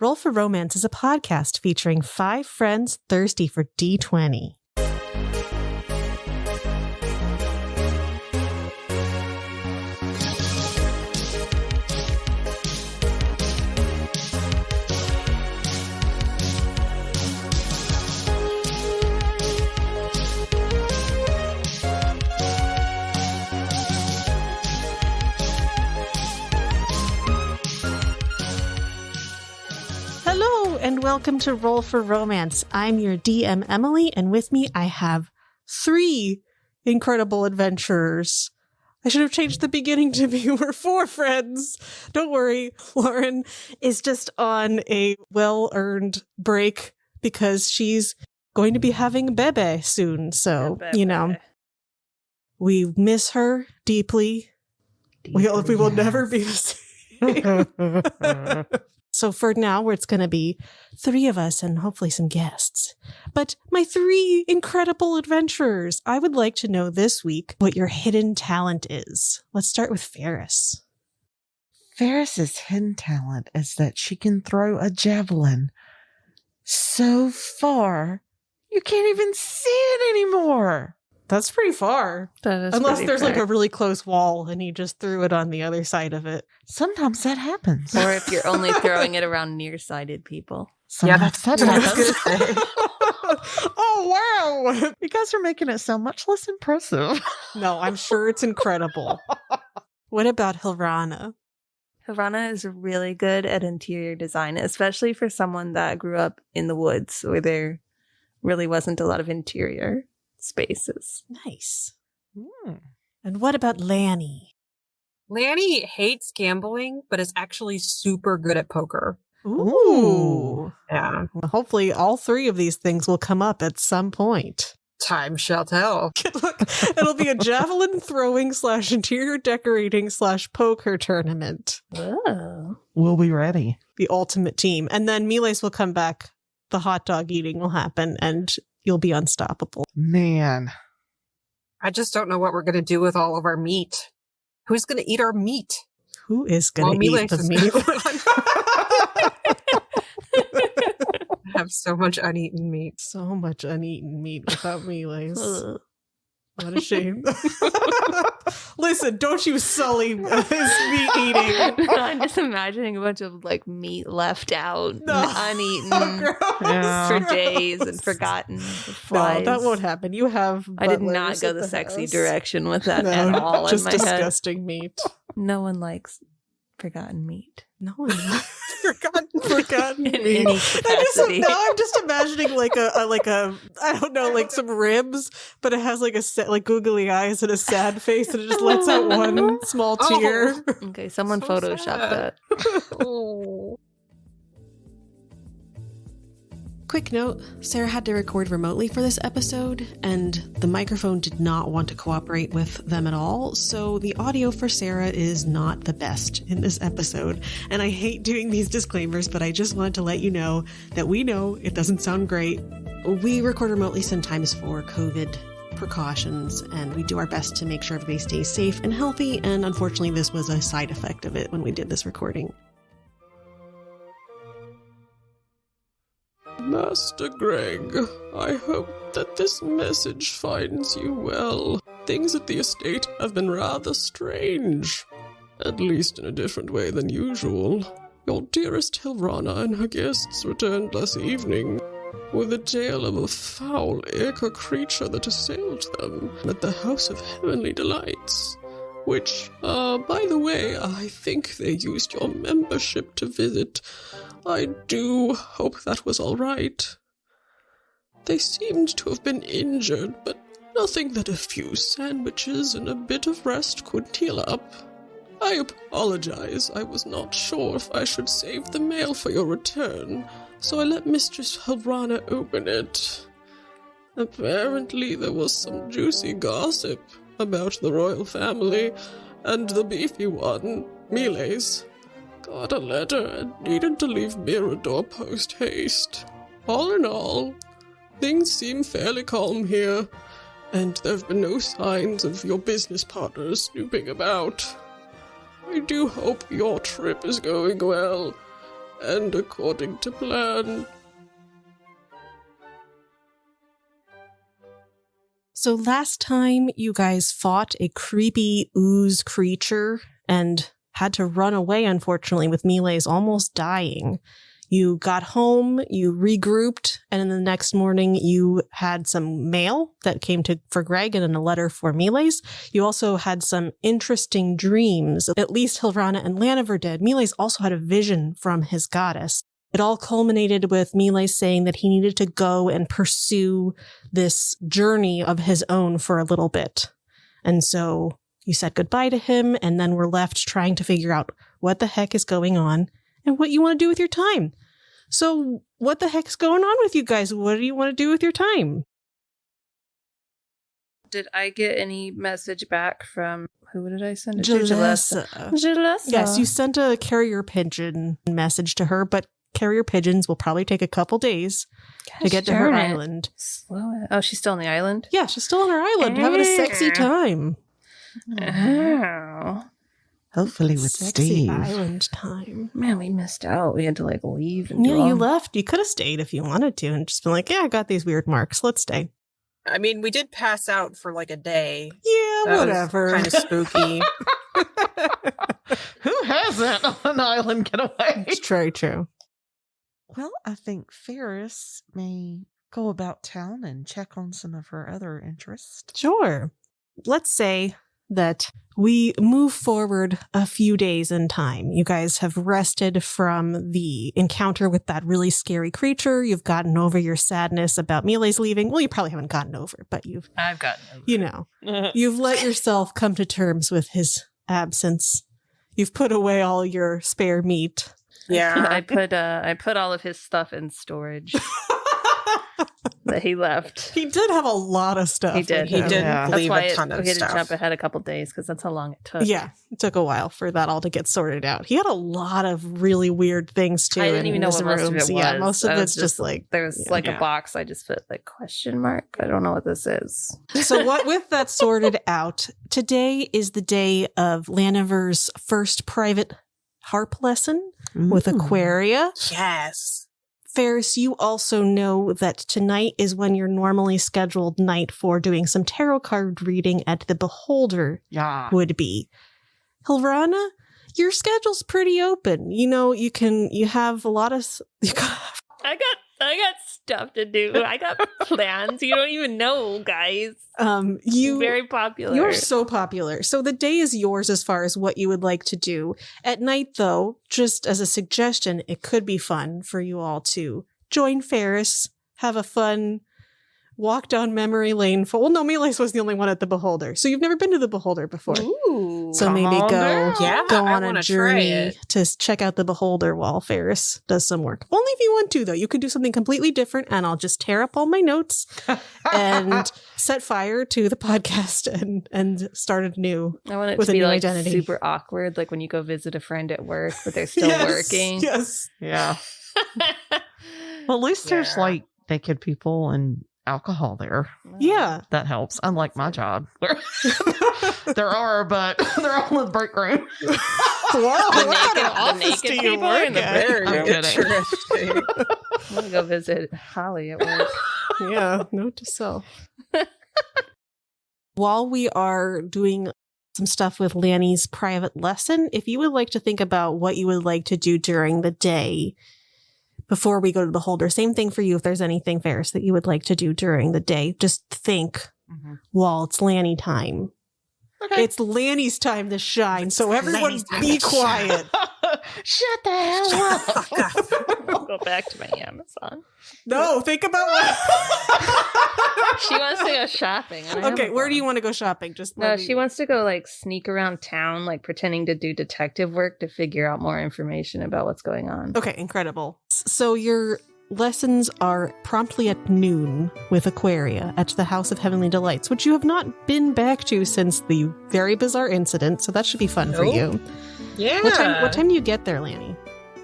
Roll for Romance is a podcast featuring 5 friends thirsty for D20. And welcome to Roll for Romance. I'm your DM, Emily, and with me I have 3 incredible adventurers. I should have changed the beginning to be we're 4 friends. Don't worry, Lauren is just on a well-earned break because she's going to be having a bebe soon. So, you know, we miss her deeply. We will never be the same. So for now, it's going to be 3 of us and hopefully some guests. But my 3 incredible adventurers, I would like to know this week what your hidden talent is. Let's start with Faris. Faris's hidden talent is that she can throw a javelin so far you can't even see it anymore. That's pretty far. That is Unless pretty there's far. like a really close wall and he just threw it on the other side of it. Sometimes that happens. Or if you're only throwing it around nearsighted people. Sometimes that happens. Oh, wow. You guys are making it sound much less impressive. No, I'm sure it's incredible. What about Hilrana? Hilrana is really good at interior design, especially for someone that grew up in the woods where there really wasn't a lot of interior spaces. Nice. And what about Lanny? Lanny hates gambling, but is actually super good at poker. Ooh. Yeah. Well, hopefully all 3 of these things will come up at some point. Time shall tell. Look, it'll be a javelin throwing / interior decorating / poker tournament. Oh. We'll be ready. The ultimate team. And then Miles will come back. The hot dog eating will happen and you'll be unstoppable. Man. I just don't know what we're going to do with all of our meat. Who's going to eat our meat? Who is going to eat the meat? I have so much uneaten meat. So much uneaten meat without Miles. What a shame. Listen, don't you sully his meat eating. I'm just imagining a bunch of like meat left out, and uneaten for days and forgotten. No, that won't happen. You have I did not go the sexy house. direction with that at all just in my head. disgusting meat. No one likes forgotten meat. No one Forgotten In meat. any capacity. I'm just imagining like a I don't know, like some ribs, but it has like like googly eyes and a sad face, and it just lets out one small tear. Okay, someone So photoshopped sad. that. Oh. Quick note, Sarah had to record remotely for this episode, and the microphone did not want to cooperate with them at all, so the audio for Sarah is not the best in this episode. And I hate doing these disclaimers, but I just wanted to let you know that we know it doesn't sound great. We record remotely sometimes for COVID precautions, and we do our best to make sure everybody stays safe and healthy, and unfortunately this was a side effect of it when we did this recording. Master Greg, I hope that this message finds you well. Things at the estate have been rather strange, at least in a different way than usual. Your dearest Hilrana and her guests returned last evening with a tale of a foul ichor creature that assailed them at the House of Heavenly Delights, which, by the way, I think they used your membership to visit. I do hope that was all right. They seemed to have been injured, but nothing that a few sandwiches and a bit of rest couldn't heal up. I apologize. I was not sure if I should save the mail for your return, so I let Mistress Hilrana open it. Apparently there was some juicy gossip about the royal family, and the beefy one, Miles, got a letter and needed to leave Mirador post-haste. All in all, things seem fairly calm here, and there have been no signs of your business partners snooping about. I do hope your trip is going well, and according to plan. So last time you guys fought a creepy ooze creature and had to run away, unfortunately, with Miles almost dying. You got home, you regrouped, and then the next morning you had some mail that came for Greg and a letter for Miles. You also had some interesting dreams. At least Hilrana and Laniver did. Miles also had a vision from his goddess. It all culminated with Miles saying that he needed to go and pursue this journey of his own for a little bit. And so you said goodbye to him, and then we're left trying to figure out what the heck is going on and what you want to do with your time. So what the heck's going on with you guys? What do you want to do with your time? Did I get any message back from, who did I send it to? Jalessa. Jalessa. Yes, you sent a carrier pigeon message to her, but carrier pigeons will probably take a couple days to get to her island. Slow it. Oh, she's still on the island? Yeah, she's still on her island having a sexy time. Oh. Hopefully with Sexy Steve. island time. Man, we missed out. We had to leave. And Yeah, you left. You could have stayed if you wanted to and just been like, yeah, I got these weird marks. Let's stay. I mean, we did pass out for like a day. Yeah, That whatever. Kind of spooky. Who hasn't on an island getaway? It's very true. Well, I think Faris may go about town and check on some of her other interests. Sure. Let's say that we move forward a few days in time. You guys have rested from the encounter with that really scary creature. You've gotten over your sadness about Miles leaving. Well, you probably haven't gotten over it, but I've gotten over you know, you've let yourself come to terms with his absence. You've put away all your spare meat. Yeah. I put all of his stuff in storage that he left. He did have a lot of stuff. He did. with He him. did Yeah. leave That's a ton why of we had to stuff. jump ahead a couple days because that's how long it took. Yeah, it took a while for that all to get sorted out. He had a lot of really weird things too. I didn't in even know his what most of it rooms. was. Yeah, most of I was it's just like there's yeah. like Yeah. a box. I just put like question mark. I don't know what this is. So what with that sorted out, today is the day of Laniver's first private harp lesson with Ooh. Aquaria. Yes. Faris, you also know that tonight is when your normally scheduled night for doing some tarot card reading at the Beholder Yeah. would be. Hilrana, your schedule's pretty open. You know, you have a lot of I got stuff to do. I got plans. You don't even know, guys. Very popular. You're so popular. So the day is yours as far as what you would like to do. At night, though, just as a suggestion, it could be fun for you all to join Faris, have a fun walk down memory lane. Well, no, Miles was the only one at the Beholder. So you've never been to the Beholder before. Ooh. So Come maybe on go down. Yeah, go I on a wanna try journey it. to check out the Beholder while Faris does some work. Only if you want to, though. You could do something completely different, and I'll just tear up all my notes and set fire to the podcast and start it new. I want it with to a be new like identity. super awkward, like when you go visit a friend at work, but they're still working. Yes. Yeah. Well, at least there's Yeah. like naked people and alcohol there. Yeah. That helps. Unlike my job. There are, but they're all in the break room. Wow. The What kind naked- of the office naked do you people are work in the at? Very I'm kidding. interesting. I'm gonna go visit Holly at work. Yeah. Note to self. While we are doing some stuff with Lanny's private lesson, if you would like to think about what you would like to do during the day before we go to the Beholder, same thing for you if there's anything, Faris, that you would like to do during the day. Just think while it's Lanny time. Okay. It's Lanny's time to shine, so everyone Lanny's time be to quiet. Shut the hell up. I'll go back to my Amazon. No, think about what. She wants to go shopping. on Okay, where do you Amazon. want to go shopping? Just No, let me- she wants to go like sneak around town, like pretending to do detective work to figure out more information about what's going on. Okay, incredible. So your lessons are promptly at noon with Aquaria at the House of Heavenly Delights, which you have not been back to since the very bizarre incident, so that should be fun for Nope. you. Yeah. What time do you get there, Lanny?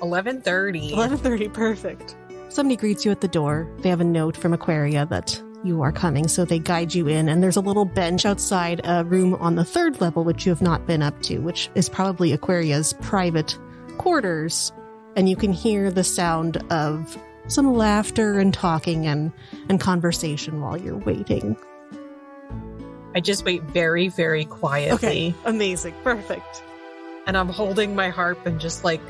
11:30. 11:30, perfect. Somebody greets you at the door. They have a note from Aquaria that you are coming, so they guide you in, and there's a little bench outside a room on the 3rd level, which you have not been up to, which is probably Aquaria's private quarters. and you can hear the sound of some laughter and talking and conversation while you're waiting. I just wait very, very quietly. Okay, amazing, perfect. And I'm holding my harp and just like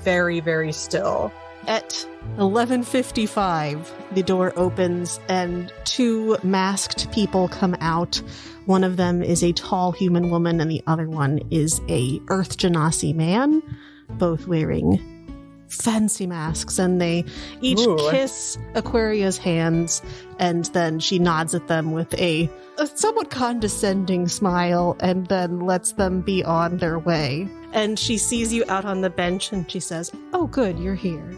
very, very still. At 11:55, the door opens and two masked people come out. One of them is a tall human woman and the other one is a Earth Genasi man, both wearing fancy masks, and they each kiss Aquaria's hands, and then she nods at them with a somewhat condescending smile and then lets them be on their way. And she sees you out on the bench and she says, "Oh, good, you're here.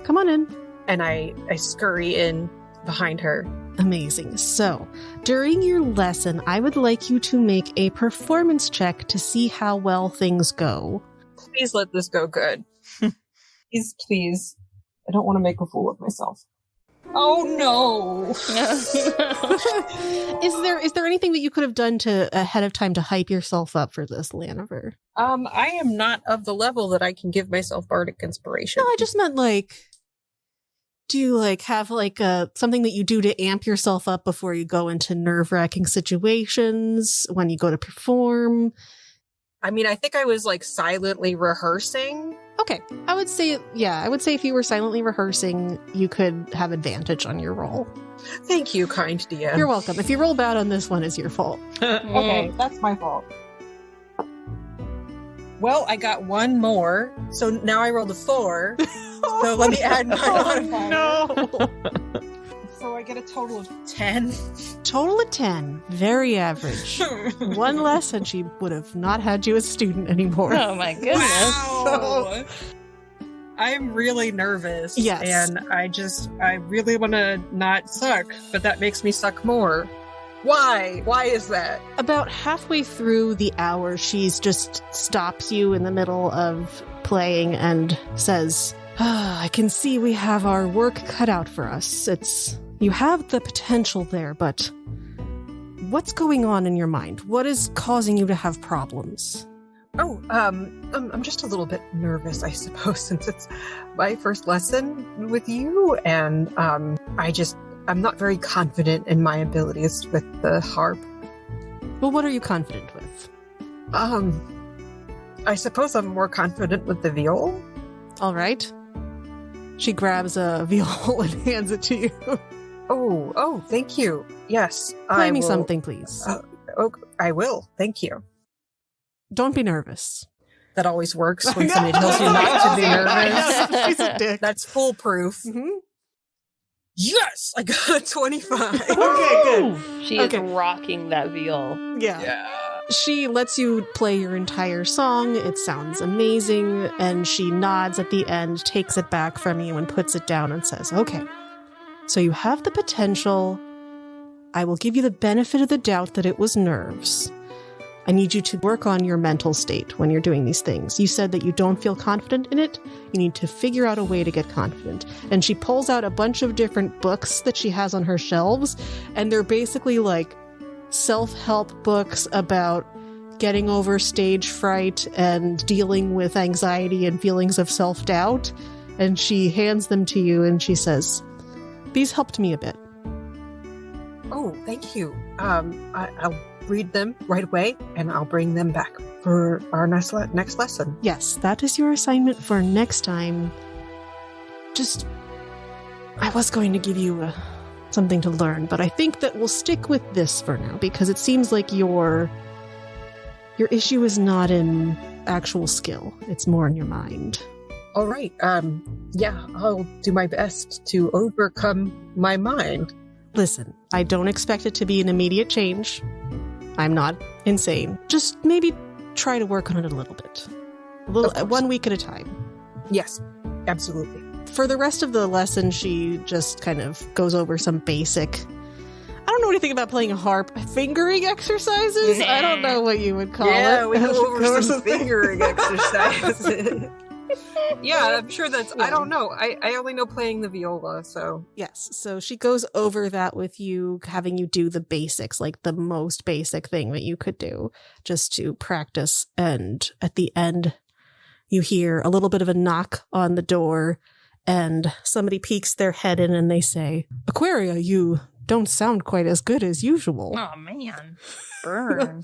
Come on in." And I scurry in behind her. Amazing. So, during your lesson, I would like you to make a performance check to see how well things go. Please let this go good. Please. I don't want to make a fool of myself. Oh no. Is there anything that you could have done to ahead of time to hype yourself up for this, Laniver? I am not of the level that I can give myself bardic inspiration. No, I just meant like, do you like have like something that you do to amp yourself up before you go into nerve-wracking situations when you go to perform? I mean, I think I was like silently rehearsing. Okay. I would say if you were silently rehearsing, you could have advantage on your roll. Thank you, kind DM. You're welcome. If you roll bad on this one, it's your fault. Okay, that's my fault. Well, I got one more, so now I rolled a 4. So let me add my modifier. No. So I get a total of 10. Total of 10. Very average. One less and she would have not had you as a student anymore. Oh my goodness. Wow. I'm really nervous. Yes. And I really want to not suck, but that makes me suck more. Why? Why is that? About halfway through the hour, she's just stops you in the middle of playing and says, I can see we have our work cut out for us. You have the potential there, but what's going on in your mind? What is causing you to have problems? Oh, I'm just a little bit nervous, I suppose, since it's my first lesson with you, and I'm not very confident in my abilities with the harp. Well, what are you confident with? I suppose I'm more confident with the viol. All right. She grabs a viol and hands it to you. Oh, thank you. Yes. Play me something, please. I will. Thank you. Don't be nervous. That always works when somebody tells you not to be nervous. She's a dick. That's foolproof. Mm-hmm. Yes! I got a 25. Okay, good. She is rocking that viol. Yeah. She lets you play your entire song. It sounds amazing. And she nods at the end, takes it back from you and puts it down and says, okay, so you have the potential. I will give you the benefit of the doubt that it was nerves. I need you to work on your mental state when you're doing these things. You said that you don't feel confident in it. You need to figure out a way to get confident. And she pulls out a bunch of different books that she has on her shelves, and they're basically like self-help books about getting over stage fright and dealing with anxiety and feelings of self-doubt. And she hands them to you and she says, these helped me a bit. Oh, thank you. I'll read them right away and I'll bring them back for our next lesson. Yes, that is your assignment for next time. I was going to give you something to learn, but I think that we'll stick with this for now because it seems like your issue is not in actual skill. It's more in your mind. All right. Yeah, I'll do my best to overcome my mind. Listen, I don't expect it to be an immediate change. I'm not insane. Just maybe try to work on it a little bit. 1 week at a time. Yes, absolutely. For the rest of the lesson, she just kind of goes over some basic, I don't know anything about playing a harp, fingering exercises? I don't know what you would call it. Yeah, we go over some fingering exercises. Yeah, I'm sure that's, I don't know. I only know playing the viola, so. Yes, so she goes over that with you, having you do the basics, like the most basic thing that you could do, just to practice. And at the end, you hear a little bit of a knock on the door, and somebody peeks their head in and they say, Aquaria, you don't sound quite as good as usual. Oh, man. Burn.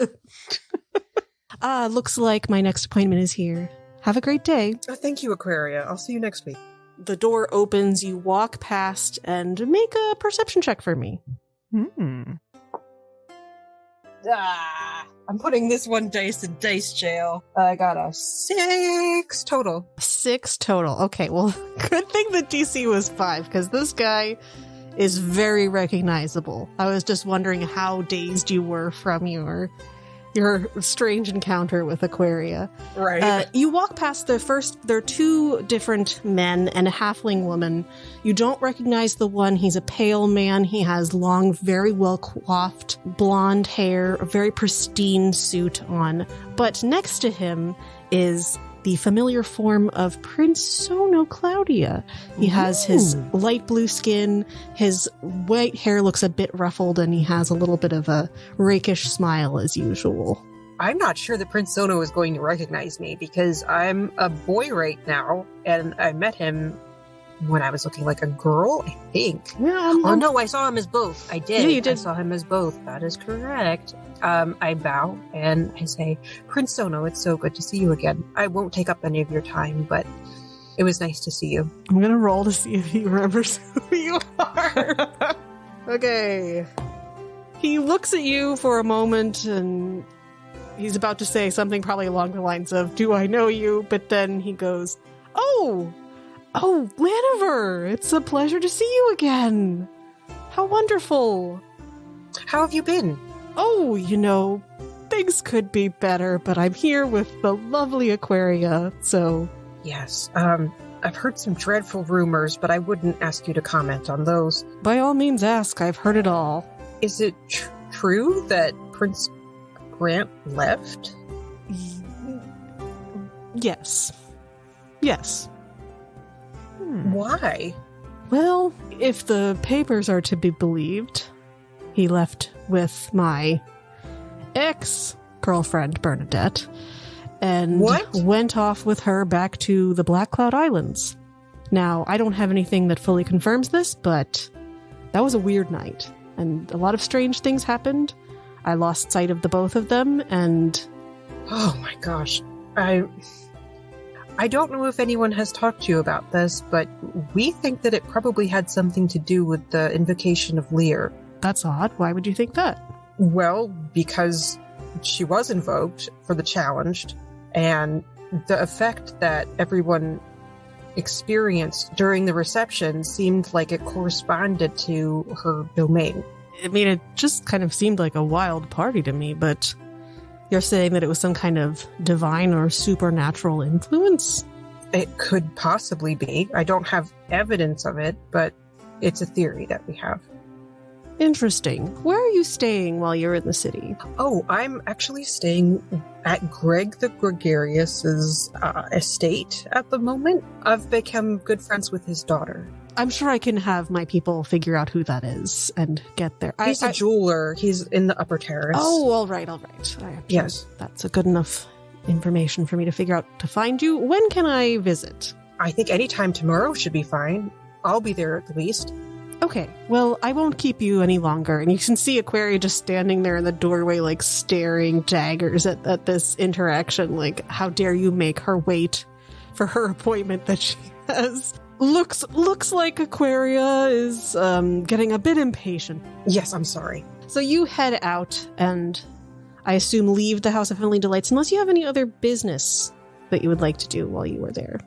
Looks like my next appointment is here. Have a great day. Oh, thank you, Aquaria. I'll see you next week. The door opens, you walk past, and make a perception check for me. I'm putting this one dice in dice jail. I got a 6 total. 6 total. Okay, well, good thing the DC was 5, because this guy is very recognizable. I was just wondering how dazed you were from your strange encounter with Aquaria. Right. You walk past there are 2 different men and a halfling woman. You don't recognize the one. He's a pale man. He has long, very well coiffed blonde hair, a very pristine suit on. But next to him is the familiar form of Prince Sono Claudia. He has his light blue skin, his white hair looks a bit ruffled, and he has a little bit of a rakish smile as usual. I'm not sure that Prince Sono is going to recognize me because I'm a boy right now, and I met him when I was looking like a girl, I think. Yeah, Oh no, I saw him as both. I did. Yeah, you did. I saw him as both. That is correct. I bow and I say, Prince Sono, it's so good to see you again. I won't take up any of your time, but it was nice to see you. I'm gonna roll to see if he remembers who you are. Okay. He looks at you for a moment and he's about to say something probably along the lines of, do I know you? But then he goes, Oh, Laniver, it's a pleasure to see you again. How wonderful. How have you been? Oh, things could be better, but I'm here with the lovely Aquaria, so... Yes, I've heard some dreadful rumors, but I wouldn't ask you to comment on those. By all means ask, I've heard it all. Is it true that Prince Grant left? Yes. Why? Well, if the papers are to be believed, he left with my ex-girlfriend, Bernadette, and went off with her back to the Black Cloud Islands. Now, I don't have anything that fully confirms this, but that was a weird night, and a lot of strange things happened. I lost sight of the both of them, and... Oh my gosh. I don't know if anyone has talked to you about this, but we think that it probably had something to do with the invocation of Lear. That's odd. Why would you think that? Well, because she was invoked for the challenged, and the effect that everyone experienced during the reception seemed like it corresponded to her domain. I mean, it just kind of seemed like a wild party to me, but you're saying that it was some kind of divine or supernatural influence? It could possibly be. I don't have evidence of it, but it's a theory that we have. Interesting. Where are you staying while you're in the city? Oh, I'm actually staying at Greg the Gregarious' estate at the moment. I've become good friends with his daughter. I'm sure I can have my people figure out who that is and get there. He's a jeweler. He's in the upper terrace. Oh, all right. Yes. That's a good enough information for me to figure out to find you. When can I visit? I think anytime tomorrow should be fine. I'll be there at the least. Okay, well, I won't keep you any longer. And you can see Aquaria just standing there in the doorway, like, staring daggers at this interaction. Like, how dare you make her wait for her appointment that she has. Looks like Aquaria is getting a bit impatient. Yes, I'm sorry. So you head out and I assume leave the House of Heavenly Delights unless you have any other business that you would like to do while you were there.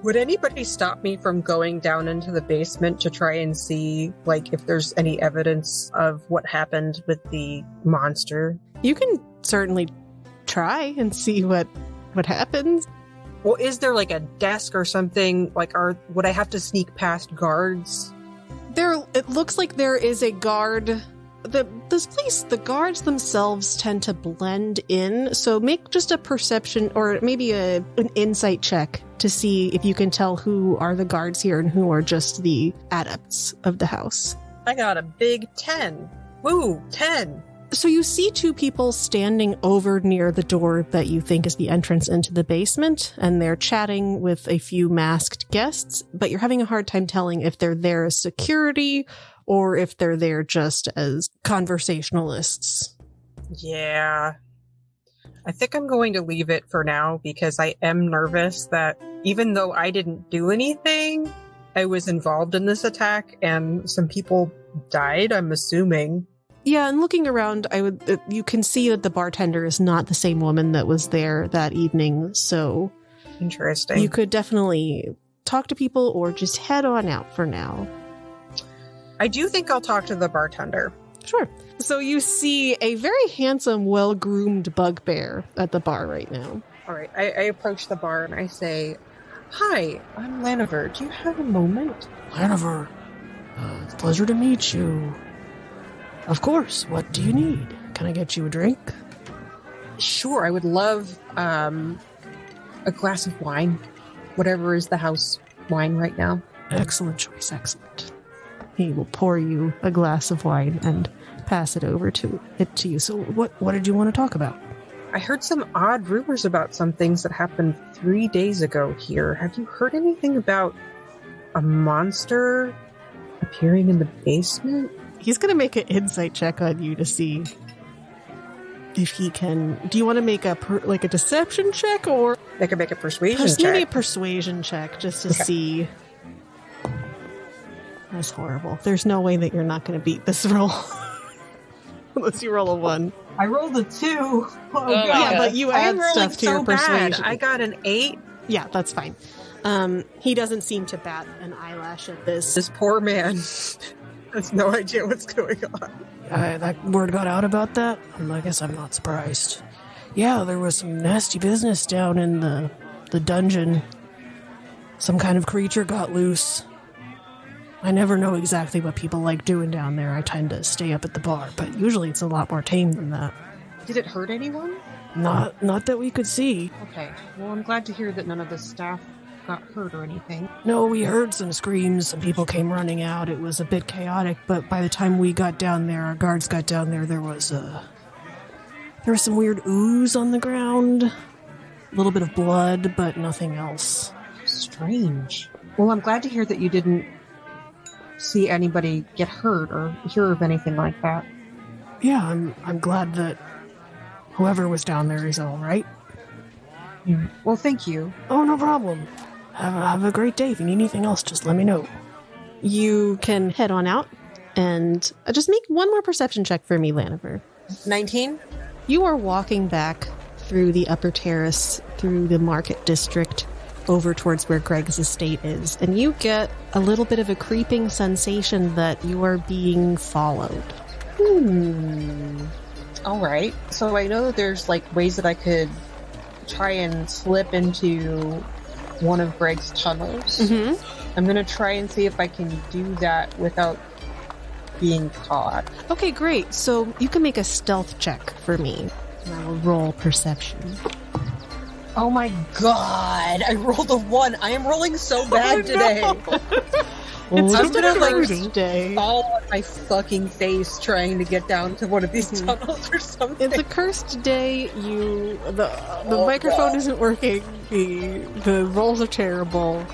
Would anybody stop me from going down into the basement to try and see, like, if there's any evidence of what happened with the monster? You can certainly try and see what happens. Well, is there, like, a desk or something? Like, would I have to sneak past guards? It looks like there is a guard. This place, the guards themselves tend to blend in, so make just a perception or maybe an insight check to see if you can tell who are the guards here and who are just the adepts of the house. I got a big 10. Woo, 10. So you see two people standing over near the door that you think is the entrance into the basement, and they're chatting with a few masked guests, but you're having a hard time telling if they're there as security or if they're there just as conversationalists. Yeah. I think I'm going to leave it for now because I am nervous that even though I didn't do anything, I was involved in this attack and some people died, I'm assuming. Yeah, and looking around, you can see that the bartender is not the same woman that was there that evening, so interesting. You could definitely talk to people or just head on out for now. I do think I'll talk to the bartender. Sure. So you see a very handsome, well-groomed bugbear at the bar right now. All right, I approach the bar and I say, "Hi, I'm Laniver. Do you have a moment?" Laniver, pleasure to meet you. Of course. What do you need? Can I get you a drink? Sure, I would love a glass of wine. Whatever is the house wine right now. Excellent choice, excellent. He will pour you a glass of wine and pass it over to you. So what did you want to talk about? I heard some odd rumors about some things that happened 3 days ago here. Have you heard anything about a monster appearing in the basement? He's going to make an insight check on you to see if he can... Do you want to make a deception check or... They can make a persuasion check. Maybe a persuasion check just to see... That's horrible. There's no way that you're not going to beat this roll. Unless you roll a 1. I rolled a 2. Oh God. Yeah, but you add stuff to your persuasion. I got an 8. Yeah, that's fine. He doesn't seem to bat an eyelash at this. This poor man has no idea what's going on. That word got out about that? I guess I'm not surprised. Yeah, there was some nasty business down in the dungeon. Some kind of creature got loose. I never know exactly what people like doing down there. I tend to stay up at the bar, but usually it's a lot more tame than that. Did it hurt anyone? Not that we could see. Okay. Well, I'm glad to hear that none of the staff got hurt or anything. No, we heard some screams. Some people came running out. It was a bit chaotic, but by the time we got down there, our guards got down there, there was some weird ooze on the ground. A little bit of blood, but nothing else. Strange. Well, I'm glad to hear that you didn't see anybody get hurt or hear of anything like that. Yeah, I'm glad that whoever was down there is all right. Yeah. Well, thank you. Oh, no problem. Have a great day. If you need anything else, just let me know. You can head on out and just make one more perception check for me, Laniver. 19? You are walking back through the upper terrace, through the market district, over towards where Greg's estate is, and you get a little bit of a creeping sensation that you are being followed. All right. So I know that there's ways that I could try and slip into one of Greg's tunnels. Mm-hmm. I'm going to try and see if I can do that without being caught. Okay, great. So you can make a stealth check for me. And I will roll perception. Oh my god, I rolled a 1. I am rolling so bad today. It's I'm gonna day. fall on my fucking face trying to get down to one of these tunnels or something. It's a cursed day. The microphone isn't working. The rolls are terrible.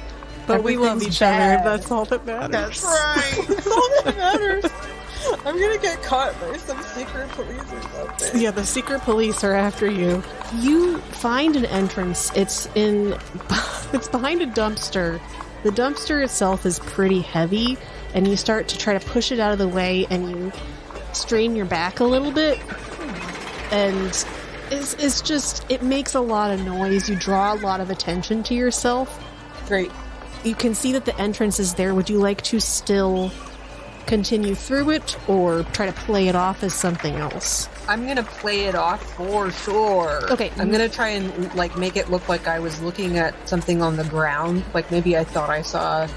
But we love each other. That's all that matters. That's right. That's all that matters. I'm gonna get caught by some secret police or something. Yeah, the secret police are after you. You find an entrance. It's behind a dumpster. The dumpster itself is pretty heavy, and you start to try to push it out of the way, and you strain your back a little bit, and it's just, it makes a lot of noise. You draw a lot of attention to yourself. Great. You can see that the entrance is there. Would you like to still continue through it or try to play it off as something else? I'm gonna play it off for sure. Okay. I'm gonna try and make it look like I was looking at something on the ground. Maybe I thought I saw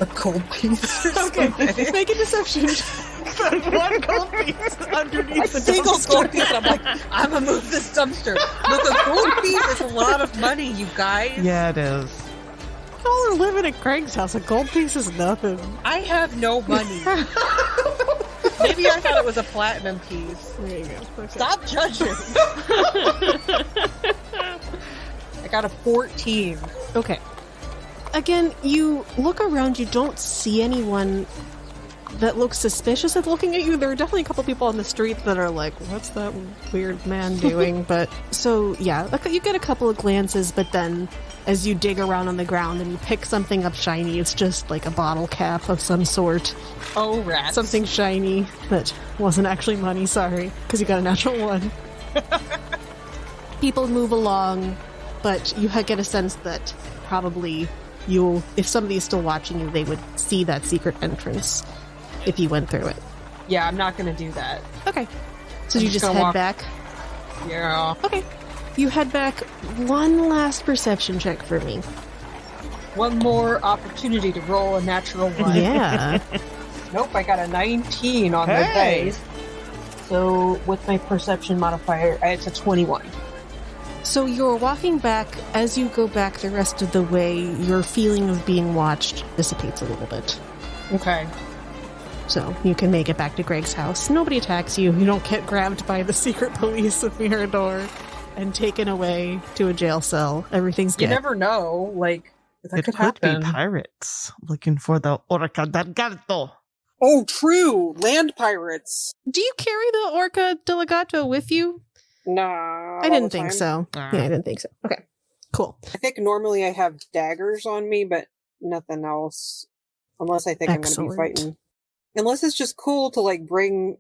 a gold piece or something. Make a deception. One gold piece underneath the single dumpster. gold piece. I'm I'm gonna move this dumpster. Look, a gold piece is a lot of money, you guys. Yeah, it is. Y'all are living at Craig's house. A gold piece is nothing. I have no money. Maybe I thought it was a platinum piece. There you go. Okay. Stop judging. I got a 14. Okay. Again, you look around, you don't see anyone that looks suspicious of looking at you. There are definitely a couple people on the street that are like, what's that weird man doing? But, so, yeah, you get a couple of glances, but then as you dig around on the ground and you pick something up shiny, it's just like a bottle cap of some sort. Oh, rats. Something shiny that wasn't actually money, sorry, because you got a natural one. People move along, but you get a sense that probably if somebody is still watching you, they would see that secret entrance if you went through it. Yeah, I'm not going to do that. Okay. So I'm you just head back? Yeah. Okay. You head back. One last perception check for me. One more opportunity to roll a natural one. Yeah. Nope, I got a 19 on the dice. So with my perception modifier, it's a 21. So you're walking back. As you go back the rest of the way, your feeling of being watched dissipates a little bit. Okay. So you can make it back to Greg's house. Nobody attacks you. You don't get grabbed by the secret police of Mirador and taken away to a jail cell. Everything's good. You never know. Like, that It could could be happen. pirates looking for the Orca del Gato. Oh, true. Land pirates. Do you carry the Orca Delegato with you? Nah. I didn't think so. Ah. Yeah, I didn't think so. Okay, cool. I think normally I have daggers on me, but nothing else. Unless I think I'm going to be Excellent. fighting. Unless it's just cool to, like, bring,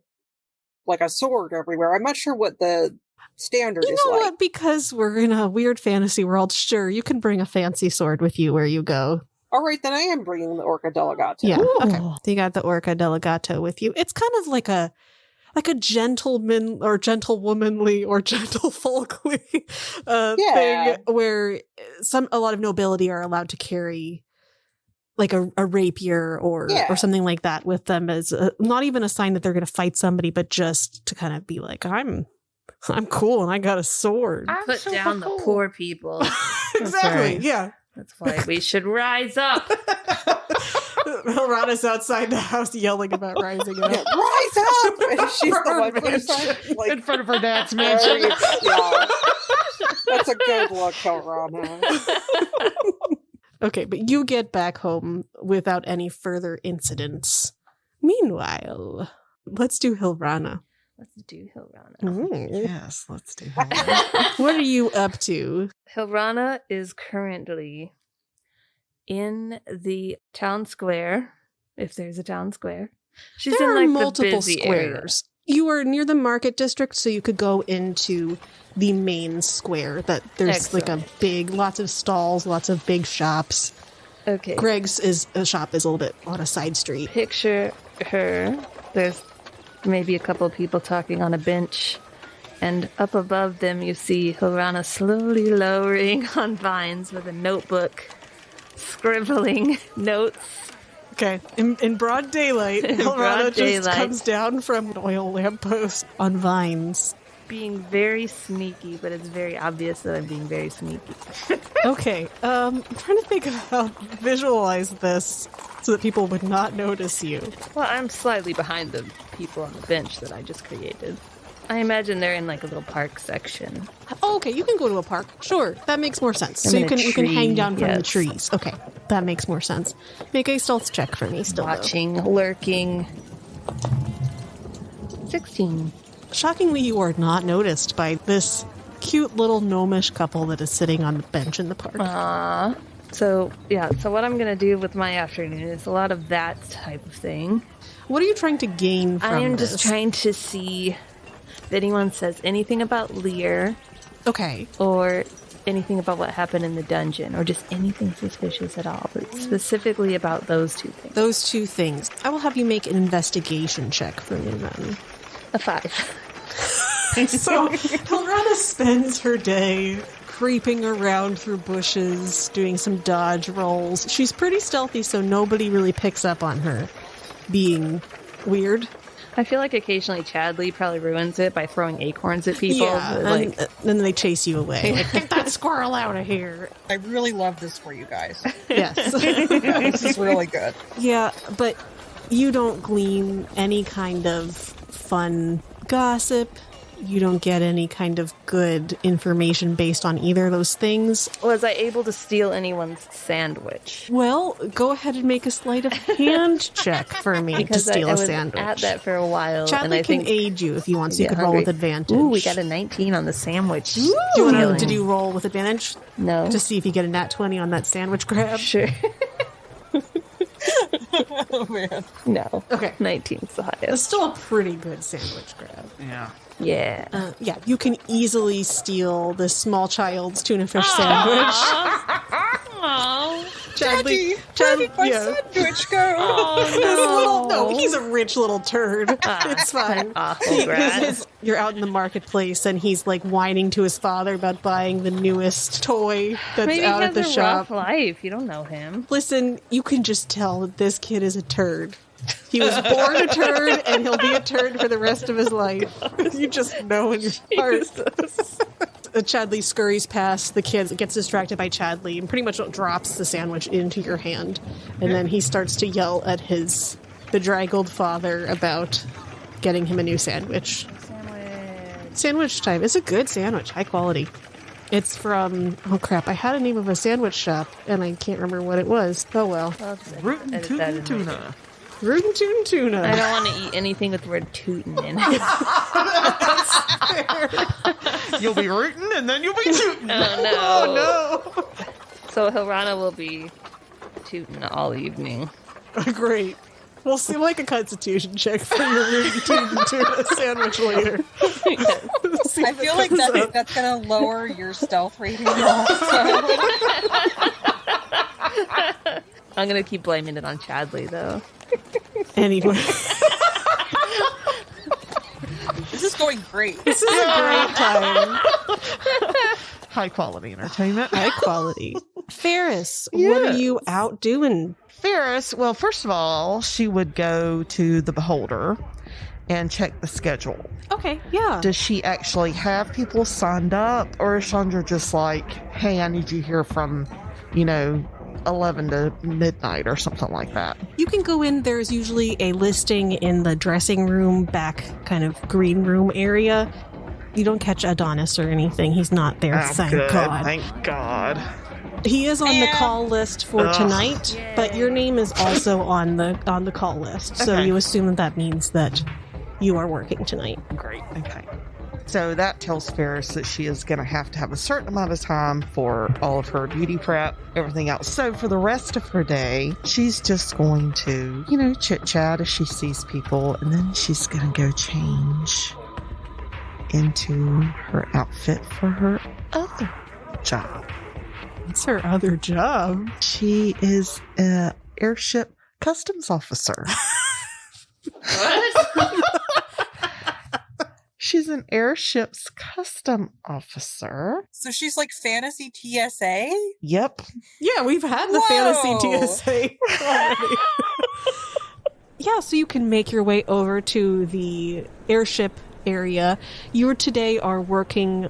like, a sword everywhere. I'm not sure what the standard You is know like. what? Because we're in a weird fantasy world, sure, you can bring a fancy sword with you where you go. All right, then I am bringing the Orca Delegato. Yeah, Ooh. okay. So you got the Orca Delegato with you. It's kind of like a gentleman or gentlewomanly or gentlefolkly thing where a lot of nobility are allowed to carry like a rapier or something like that with them as not even a sign that they're going to fight somebody, but just to kind of be like, I'm cool and I got a sword. Put down the poor people. Exactly. right. Yeah. That's why we should rise up. Hilrana's outside the house yelling about rising up. Yeah, rise up! And she's the one person, like, in front of her dad's very- mansion. yeah. That's a good look, Hilrana. Okay, but you get back home without any further incidents. Meanwhile, let's do Hilrana. Let's do Hilrana. Yes, let's do that. What are you up to? Hilrana is currently in the town square, if there's a town square. She's There in are like multiple the busy squares. You are near the market district, so you could go into the main square. That there's like a big, lots of stalls, lots of big shops. area. Okay. Greg's shop is a little bit on a side street. Picture her. There's maybe a couple of people talking on a bench. And up above them, you see Hilrana slowly lowering on vines with a notebook, scribbling notes. Okay, in broad daylight, In Hilrana broad just daylight. comes down from an oil lamppost on vines. Being very sneaky, but it's very obvious that I'm being very sneaky. Okay, I'm trying to think of how to visualize this so that people would not notice you. Well, I'm slightly behind the people on the bench that I just created. I imagine they're in like a little park section. Oh, okay, you can go to a park. Sure, that makes more sense. I'm So in you a can tree, hang down from the yes. trees. Okay, that makes more sense. Make a stealth check for me still, though. Watching, lurking. 16. Shockingly, you are not noticed by this cute little gnomish couple that is sitting on the bench in the park. Aww. So what I'm going to do with my afternoon is a lot of that type of thing. What are you trying to gain from I am this? just trying to see if anyone says anything about Lear Okay. or anything about what happened in the dungeon or just anything suspicious at all, but specifically about those two things. Those two things. I will have you make an investigation check for me then. A 5. So, Hilrana spends her day creeping around through bushes, doing some dodge rolls. She's pretty stealthy, so nobody really picks up on her being weird. I feel like occasionally Chadley probably ruins it by throwing acorns at people. Yeah, but, and then they chase you away. Like, get that squirrel out of here. I really love this for you guys. Yes. This is really good. Yeah, but You don't glean any kind of fun gossip. You don't get any kind of good information based on either of those things. Was I able to steal anyone's sandwich? Well, go ahead and make a sleight of hand check for me Because to steal I a was sandwich. at that for a while, Chadley and I can think aid you if you want, so you get could roll hungry. with advantage. Ooh, we got a 19 on the sandwich. Did you roll with advantage No. to see if you get a nat 20 on that sandwich grab? Sure. Oh, man. No. Okay. 19's the It's highest. still a pretty good sandwich grab. Yeah. Yeah. Yeah, you can easily steal this small child's tuna fish sandwich. Chadley, Where did my yeah. sandwich go? No, he's a rich little turd. It's fine. Awful brat. You're out in the marketplace and he's like whining to his father about buying the newest toy that's Maybe out he at the has a shop. rough life. You don't know him. Listen, you can just tell that this kid is a turd. He was born a turd and he'll be a turd for the rest of his life. You just know in your heart. Chadley scurries past the kids, gets distracted by Chadley, and pretty much drops the sandwich into your hand. And then he starts to yell at his bedraggled father about getting him a new sandwich. Sandwich time. It's a good sandwich, high quality. It's from, oh crap, I had a name of a sandwich shop, and I can't remember what it was. Oh well. Rootin' Edit that in tootin' my- tuna. Rootin' Tootin' Tuna. I don't want to eat anything with the word tootin' in it. You'll be rootin' and then you'll be tootin'. Oh, no. No. So Hilrana will be tootin' all evening. Great. We'll see like a constitution check for your Rootin' Tootin' Tuna sandwich later. See I feel like that's going to lower your stealth rating also. I'm going to keep blaming it on Chadley, though. Anyway, This is going great. this is a great time. High quality entertainment. High quality. Faris, what are you out doing? Faris, well, first of all, she would go to the Beholder and check the schedule. Okay, yeah. Does she actually have people signed up, or is Chandra just like, hey, I need you here from, 11 to midnight or something like that? You can go in. There's usually a listing in the dressing room, back kind of green room area. You don't catch Adonis or anything. He's not there, thank God. Thank God. He is on the call list for tonight, but your name is also on the call list. So Okay. you assume that means that you are working tonight. Great. Okay. So that tells Faris that she is going to have a certain amount of time for all of her beauty prep, everything else. So for the rest of her day, she's just going to, chit-chat as she sees people, and then she's going to go change into her outfit for her other job. What's her other job? She is an airship customs officer. She's an airship's custom officer. So she's like fantasy TSA? Yep. Yeah, we've had the Whoa. fantasy TSA already. Yeah, so you can make your way over to the airship area. You today are working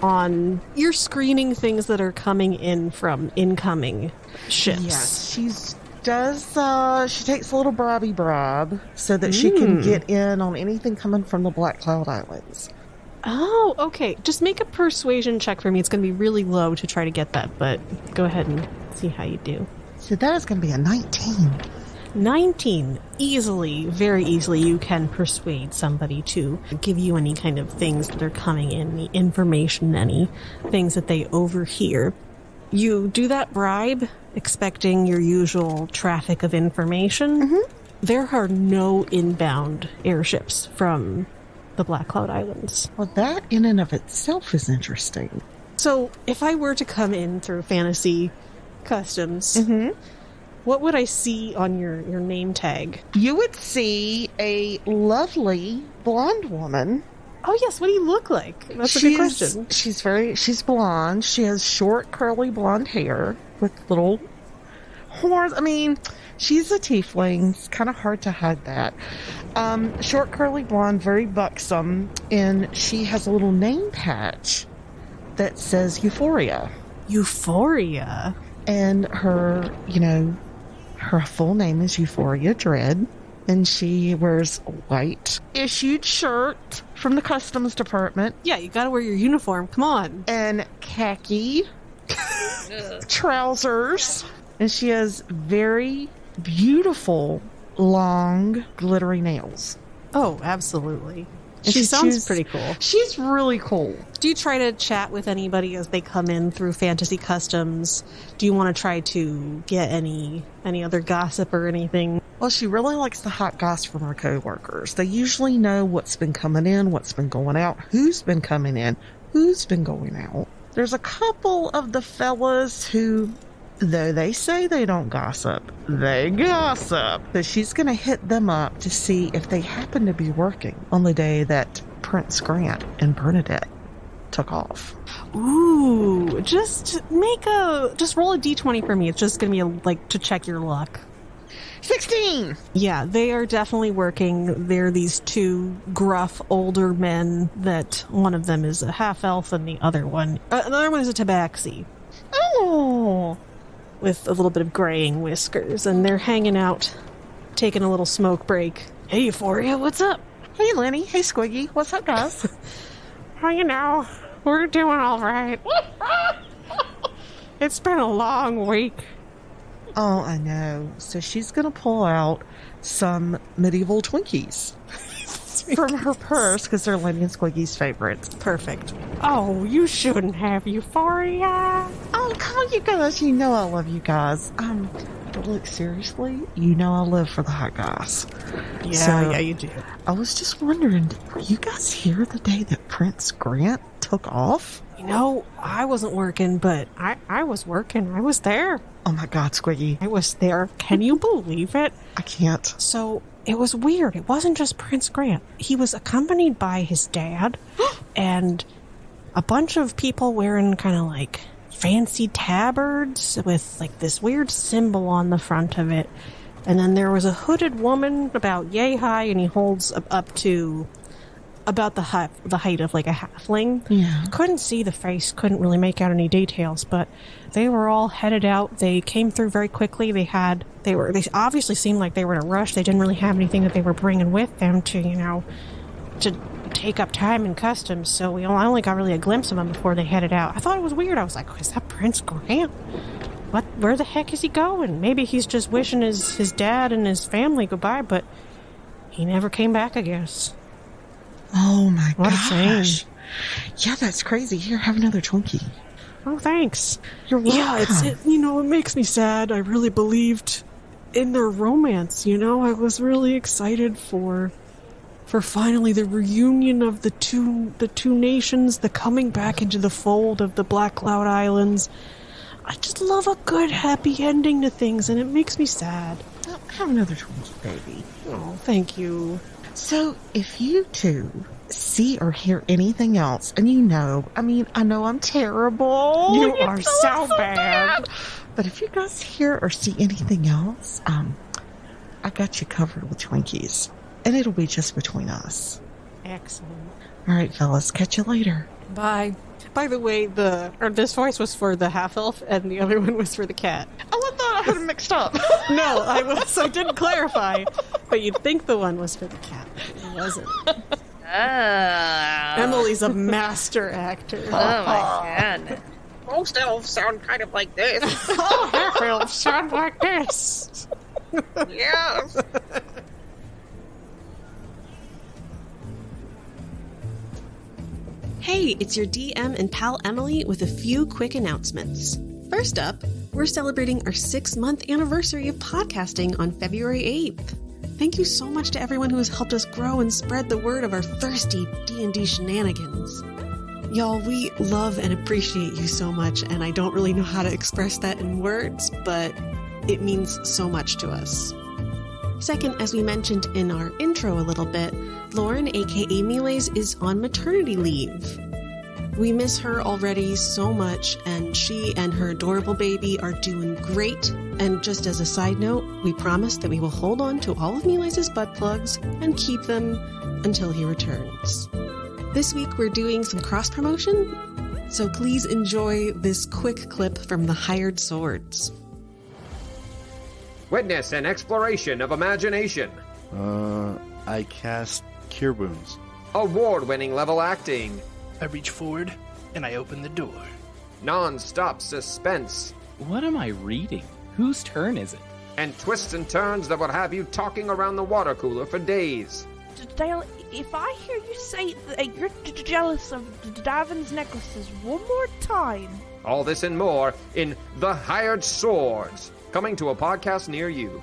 on, you're screening things that are coming in from incoming ships. Yes, she takes a little bribe so that she can get in on anything coming from the Black Cloud Islands. Oh, okay. Just make a persuasion check for me. It's going to be really low to try to get that, but go ahead and see how you do. So that is going to be a 19. 19. Easily, very easily, you can persuade somebody to give you any kind of things that are coming in, the information, any things that they overhear. You do that bribe, expecting your usual traffic of information. Mm-hmm. There are no inbound airships from the Black Cloud Islands. Well, that in and of itself is interesting. So, if I were to come in through Fantasy Customs, what would I see on your name tag? You would see a lovely blonde woman. Oh, yes. What do you look like? That's a good question. She's blonde. She has short, curly blonde hair with little horns. I mean, she's a tiefling. It's kind of hard to hide that. Short, curly blonde, very buxom, and she has a little name patch that says Euphoria. Euphoria? And her, her full name is Euphoria Dread. And she wears a white issued shirt from the customs department. Yeah, you gotta wear your uniform. Come on. And khaki trousers. And she has very beautiful, long, glittery nails. Oh, absolutely. And She sounds pretty cool. She's really cool. Do you try to chat with anybody as they come in through Fantasy Customs? Do you want to try to get any other gossip or anything? Well, she really likes the hot gossip from her coworkers. They usually know what's been coming in, what's been going out, who's been coming in, who's been going out. There's a couple of the fellas who, though they say they don't gossip, they gossip. So she's going to hit them up to see if they happen to be working on the day that Prince Grant and Bernadette took off. Ooh, just roll a d20 for me. It's just going to be to check your luck. 16! Yeah, they are definitely working. They're these two gruff older men that one of them is a half-elf and the other one is a tabaxi. Oh! With a little bit of graying whiskers, and they're hanging out, taking a little smoke break. Hey, Euphoria, what's up? Hey, Lenny. Hey, Squiggy. What's up, guys? Oh, we're doing all right. It's been a long week. Oh, I know. So she's going to pull out some medieval Twinkies from her purse because they're Lenny and Squiggy's favorites. Perfect. Oh, you shouldn't have, Euphoria. Oh, come on, you guys. You know I love you guys. But look, seriously, you know I live for the hot goss. Yeah, you do. I was just wondering, were you guys here the day that Prince Grant took off? I wasn't working, but I was working. I was there. Oh my God, Squiggy. I was there. Can you believe it? I can't. So it was weird. It wasn't just Prince Grant. He was accompanied by his dad and a bunch of people wearing kind of fancy tabards with this weird symbol on the front of it. And then there was a hooded woman about yay high, and he holds up to about the height of a halfling. Yeah. Couldn't see the face, couldn't really make out any details, but they were all headed out. They came through very quickly. They obviously seemed like they were in a rush. They didn't really have anything that they were bringing with them to take up time in customs. So I only got really a glimpse of them before they headed out. I thought it was weird. I was like, is that Prince Grant? Where the heck is he going? Maybe he's just wishing his dad and his family goodbye, but he never came back, I guess. Oh my What gosh. a shame. Yeah, that's crazy. Here, have another Twinkie. Oh, thanks. You're welcome. Yeah, it makes me sad. I really believed in their romance, I was really excited for finally the reunion of the two nations, the coming back into the fold of the Black Cloud Islands. I just love a good, happy ending to things, and it makes me sad. Oh, have another Twinkie, baby. Oh, thank you. So, if you two see or hear anything else, and I know I'm terrible. You are so bad. But if you guys hear or see anything else, I got you covered with Twinkies. And it'll be just between us. Excellent. All right, fellas, catch you later. Bye. By the way, this voice was for the half-elf, and the other one was for the cat. Oh, I thought I had them mixed up. No, I didn't clarify, but you'd think the one was for the cat. It wasn't. Emily's a master actor. Oh my god. Most elves sound kind of like this. Oh, half-elves sound like this. Yes. Hey, it's your DM and pal Emily with a few quick announcements. First up, we're celebrating our 6-month anniversary of podcasting on February 8th. Thank you so much to everyone who has helped us grow and spread the word of our thirsty D&D shenanigans. Y'all, we love and appreciate you so much, and I don't really know how to express that in words, but it means so much to us. Second, as we mentioned in our intro a little bit, Lauren, aka Miles, is on maternity leave. We miss her already so much, and she and her adorable baby are doing great. And just as a side note, we promise that we will hold on to all of Miles' butt plugs and keep them until he returns. This week we're doing some cross-promotion, so please enjoy this quick clip from the Hired Swords. Witness an exploration of imagination. I cast Cure Wounds. Award-winning level acting. I reach forward, and I open the door. Non-stop suspense. What am I reading? Whose turn is it? And twists and turns that will have you talking around the water cooler for days. Dale, if I hear you say that you're jealous of Davin's necklaces one more time... All this and more in The Hired Swords, coming to a podcast near you.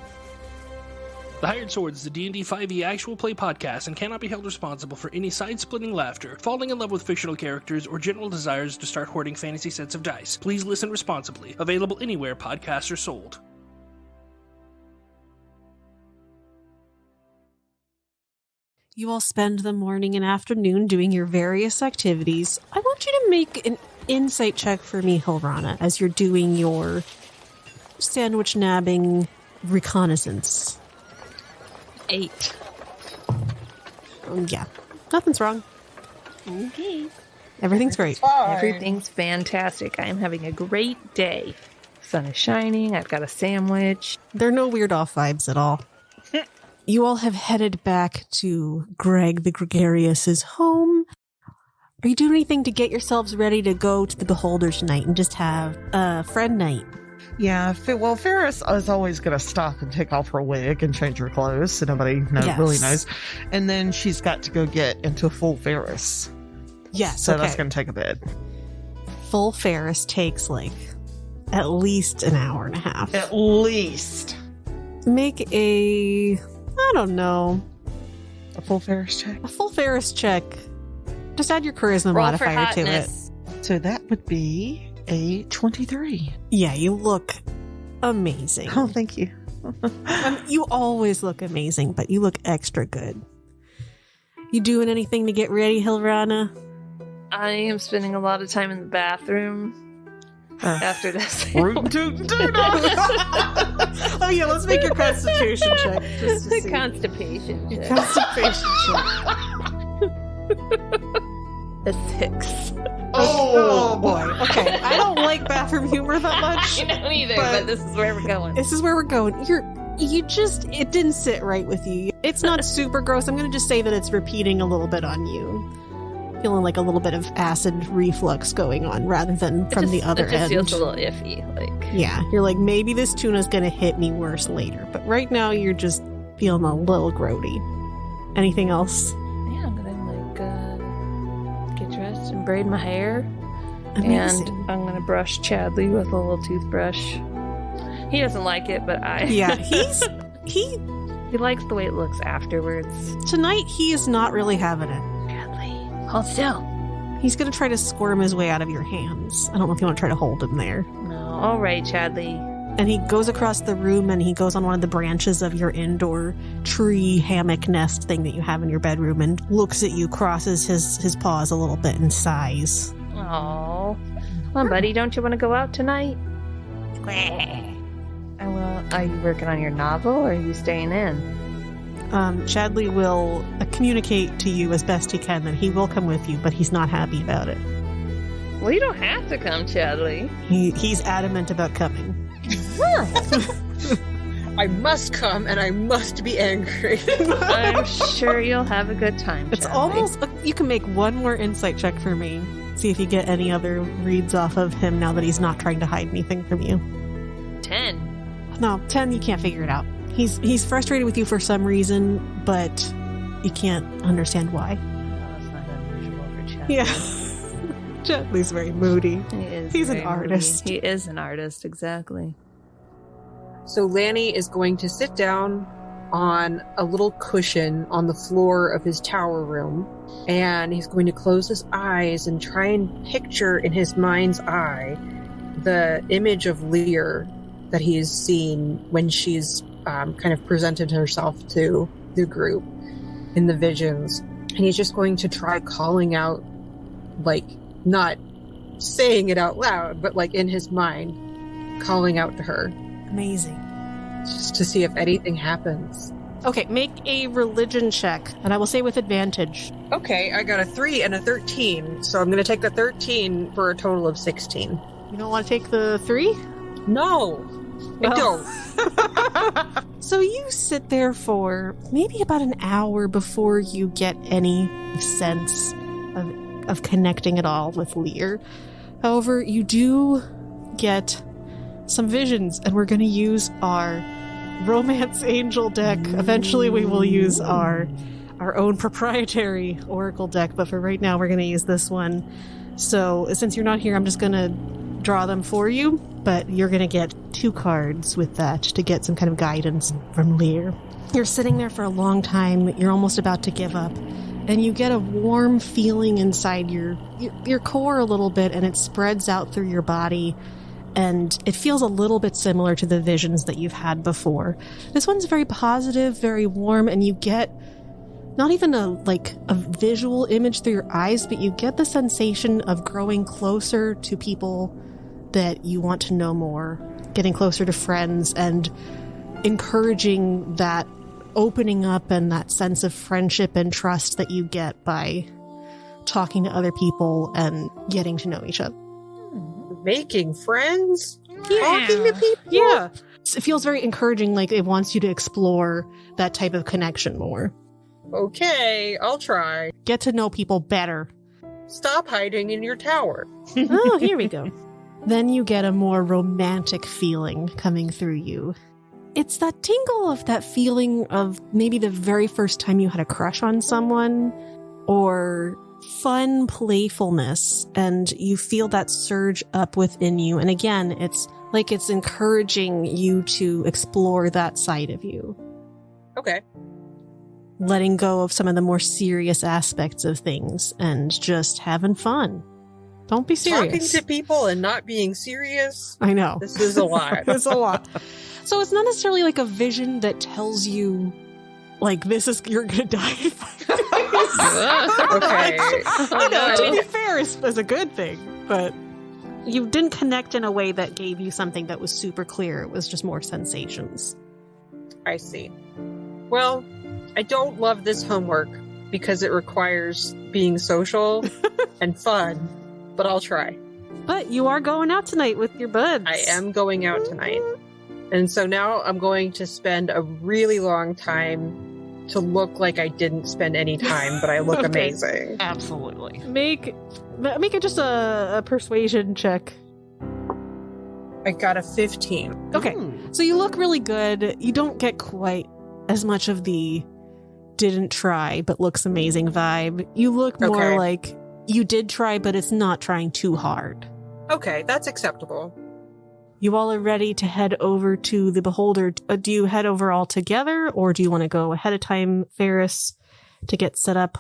The Hired Swords is a D&D 5e actual play podcast and cannot be held responsible for any side-splitting laughter, falling in love with fictional characters, or general desires to start hoarding fantasy sets of dice. Please listen responsibly. Available anywhere podcasts are sold. You all spend the morning and afternoon doing your various activities. I want you to make an insight check for me, Hilrana, as you're doing your sandwich nabbing reconnaissance. 8. Yeah, nothing's wrong. Okay. Everything's great. Everything's fantastic. I am having a great day. Sun is shining. I've got a sandwich. There are no weird off vibes at all. You all have headed back to Greg the Gregarious' home. Are you doing anything to get yourselves ready to go to the Beholder tonight and just have a friend night? Yeah, well, Faris is always going to stop and take off her wig and change her clothes so nobody really knows. And then she's got to go get into full Faris. Yes, so that's going to take a bit. Full Faris takes at least an hour and a half. At least. Make a full Faris check. A full Faris check. Just add your charisma modifier to it. So that would be a 23. Yeah, you look amazing. Oh, thank you. You always look amazing, but you look extra good. You doing anything to get ready, Hilrana? I am spending a lot of time in the bathroom after this. Oh yeah, let's make your constitution check. Just to see. Constipation check. Constipation check. A 6. Oh boy. Okay, I don't like bathroom humor that much. I don't either, but this is where we're going. This is where we're going. It didn't sit right with you. It's not super gross. I'm going to just say that it's repeating a little bit on you. Feeling like a little bit of acid reflux going on rather than from the other end. It just feels a little iffy. Yeah, you're like, maybe this tuna's going to hit me worse later. But right now, you're just feeling a little grody. Anything else? Yeah, I'm going to get dressed and braid my hair. Amazing. And I'm going to brush Chadley with a little toothbrush. He doesn't like it, but Yeah, he likes the way it looks afterwards. Tonight, he is not really having it. Chadley, hold still. He's going to try to squirm his way out of your hands. I don't know if you want to try to hold him there. No, all right, Chadley. And he goes across the room and he goes on one of the branches of your indoor tree hammock nest thing that you have in your bedroom and looks at you, crosses his paws a little bit and sighs. Aw. Come on, buddy, don't you want to go out tonight? Are you working on your novel or are you staying in? Chadley will communicate to you as best he can that he will come with you, but he's not happy about it. Well, you don't have to come, Chadley. He's adamant about coming. I must come and I must be angry. I'm sure you'll have a good time, It's Chadley. almost... You can make one more insight check for me. See if you get any other reads off of him now that he's not trying to hide anything from you. 10. No, 10, you can't figure it out. He's frustrated with you for some reason, but you can't understand why. That's not unusual for Chadley. Yeah. Chadley's very moody. He's an artist. Moody. He is an artist, exactly. So Lanny is going to sit down on a little cushion on the floor of his tower room, and he's going to close his eyes and try and picture in his mind's eye the image of Lear that he's seen when she's kind of presented herself to the group in the visions. And he's just going to try calling out, not saying it out loud, but in his mind, calling out to her. Amazing. Just to see if anything happens. Okay, make a religion check, and I will say with advantage. Okay, I got a 3 and a 13, so I'm going to take the 13 for a total of 16. You don't want to take the 3? No, I don't. So you sit there for maybe about an hour before you get any sense of connecting at all with Lear. However, you do get some visions, and we're going to use our Romance Angel deck. Eventually we will use our own proprietary Oracle deck, but for right now we're going to use this one. So since you're not here, I'm just going to draw them for you, but you're going to get 2 cards with that to get some kind of guidance from Lear. You're sitting there for a long time. You're almost about to give up, and you get a warm feeling inside your core a little bit, and it spreads out through your body, and it feels a little bit similar to the visions that you've had before. This one's very positive, very warm, and you get not even a visual image through your eyes, but you get the sensation of growing closer to people that you want to know more, getting closer to friends, and encouraging that opening up and that sense of friendship and trust that you get by talking to other people and getting to know each other. Making friends? Yeah. Talking to people? Yeah. It feels very encouraging, like it wants you to explore that type of connection more. Okay, I'll try. Get to know people better. Stop hiding in your tower. Oh, here we go. Then you get a more romantic feeling coming through you. It's that tingle of that feeling of maybe the very first time you had a crush on someone, or fun playfulness, and you feel that surge up within you. And again, it's like it's encouraging you to explore that side of you. Okay. Letting go of some of the more serious aspects of things and just having fun. Don't be serious. Talking to people and not being serious? I know. This is a lot. It's a lot. So it's not necessarily like a vision that tells you, like, you're gonna die. Okay. I know, to be fair is a good thing, but you didn't connect in a way that gave you something that was super clear. It was just more sensations. I see. Well, I don't love this homework because it requires being social and fun, but I'll try. But you are going out tonight with your buds. I am going out tonight. And so now I'm going to spend a really long time to look like I didn't spend any time, but I look Okay. amazing. Absolutely. Make it just a persuasion check. I got a 15. Okay. So you look really good. You don't get quite as much of the didn't try but looks amazing vibe. You look more like you did try, but it's not trying too hard. Okay, that's acceptable. You all are ready to head over to the Beholder. Do you head over all together, or do you want to go ahead of time, Faris, to get set up?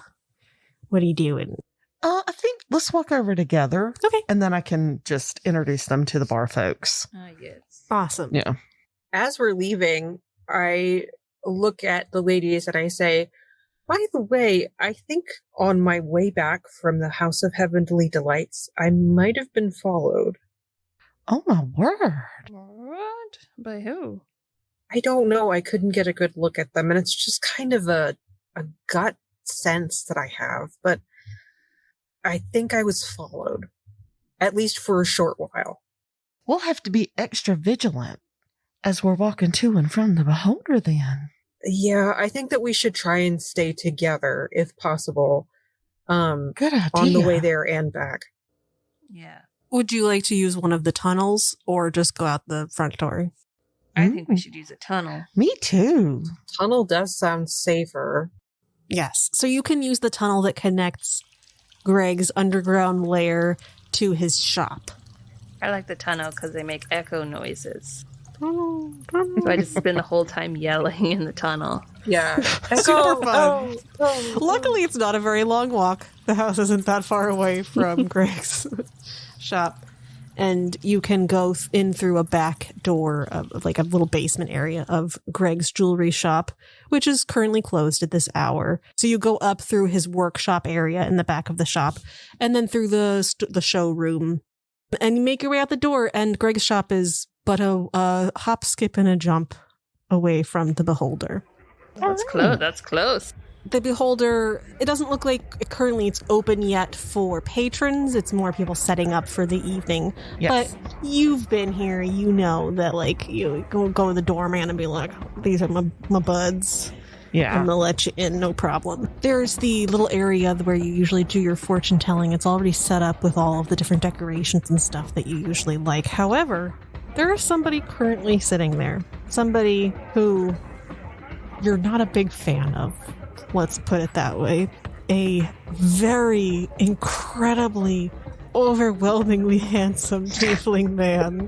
What are you doing? I think let's walk over together. Okay. And then I can just introduce them to the bar folks. Yes. Awesome. Yeah. As we're leaving, I look at the ladies and I say, by the way, I think on my way back from the House of Heavenly Delights, I might have been followed. Oh, my word. What? By who? I don't know. I couldn't get a good look at them, and it's just kind of a gut sense that I have, but I think I was followed, at least for a short while. We'll have to be extra vigilant as we're walking to and from the Beholder then. Yeah, I think that we should try and stay together if possible. Good idea. On the way there and back. Yeah. Would you like to use one of the tunnels or just go out the front door? I think we should use a tunnel. Me too. Tunnel does sound safer. Yes. So you can use the tunnel that connects Greg's underground lair to his shop. I like the tunnel because they make echo noises. So I just spend the whole time yelling in the tunnel. Yeah. Super fun. Luckily, it's not a very long walk. The house isn't that far away from Greg's shop. And you can go in through a back door of like a little basement area of Greg's jewelry shop, which is currently closed at this hour. So you go up through his workshop area in the back of the shop, and then through the showroom, and you make your way out the door. And Greg's shop is but a hop, skip, and a jump away from the Beholder. That's close. That's close. The Beholder, it doesn't look like currently it's open yet for patrons. It's more people setting up for the evening. Yes. But you've been here. You know that, like, you go to the doorman and be like, these are my buds. Yeah. I'm going to let you in, no problem. There's the little area where you usually do your fortune telling. It's already set up with all of the different decorations and stuff that you usually like. However, there is somebody currently sitting there. Somebody who you're not a big fan of. Let's put it that way. A very incredibly, overwhelmingly handsome tiefling man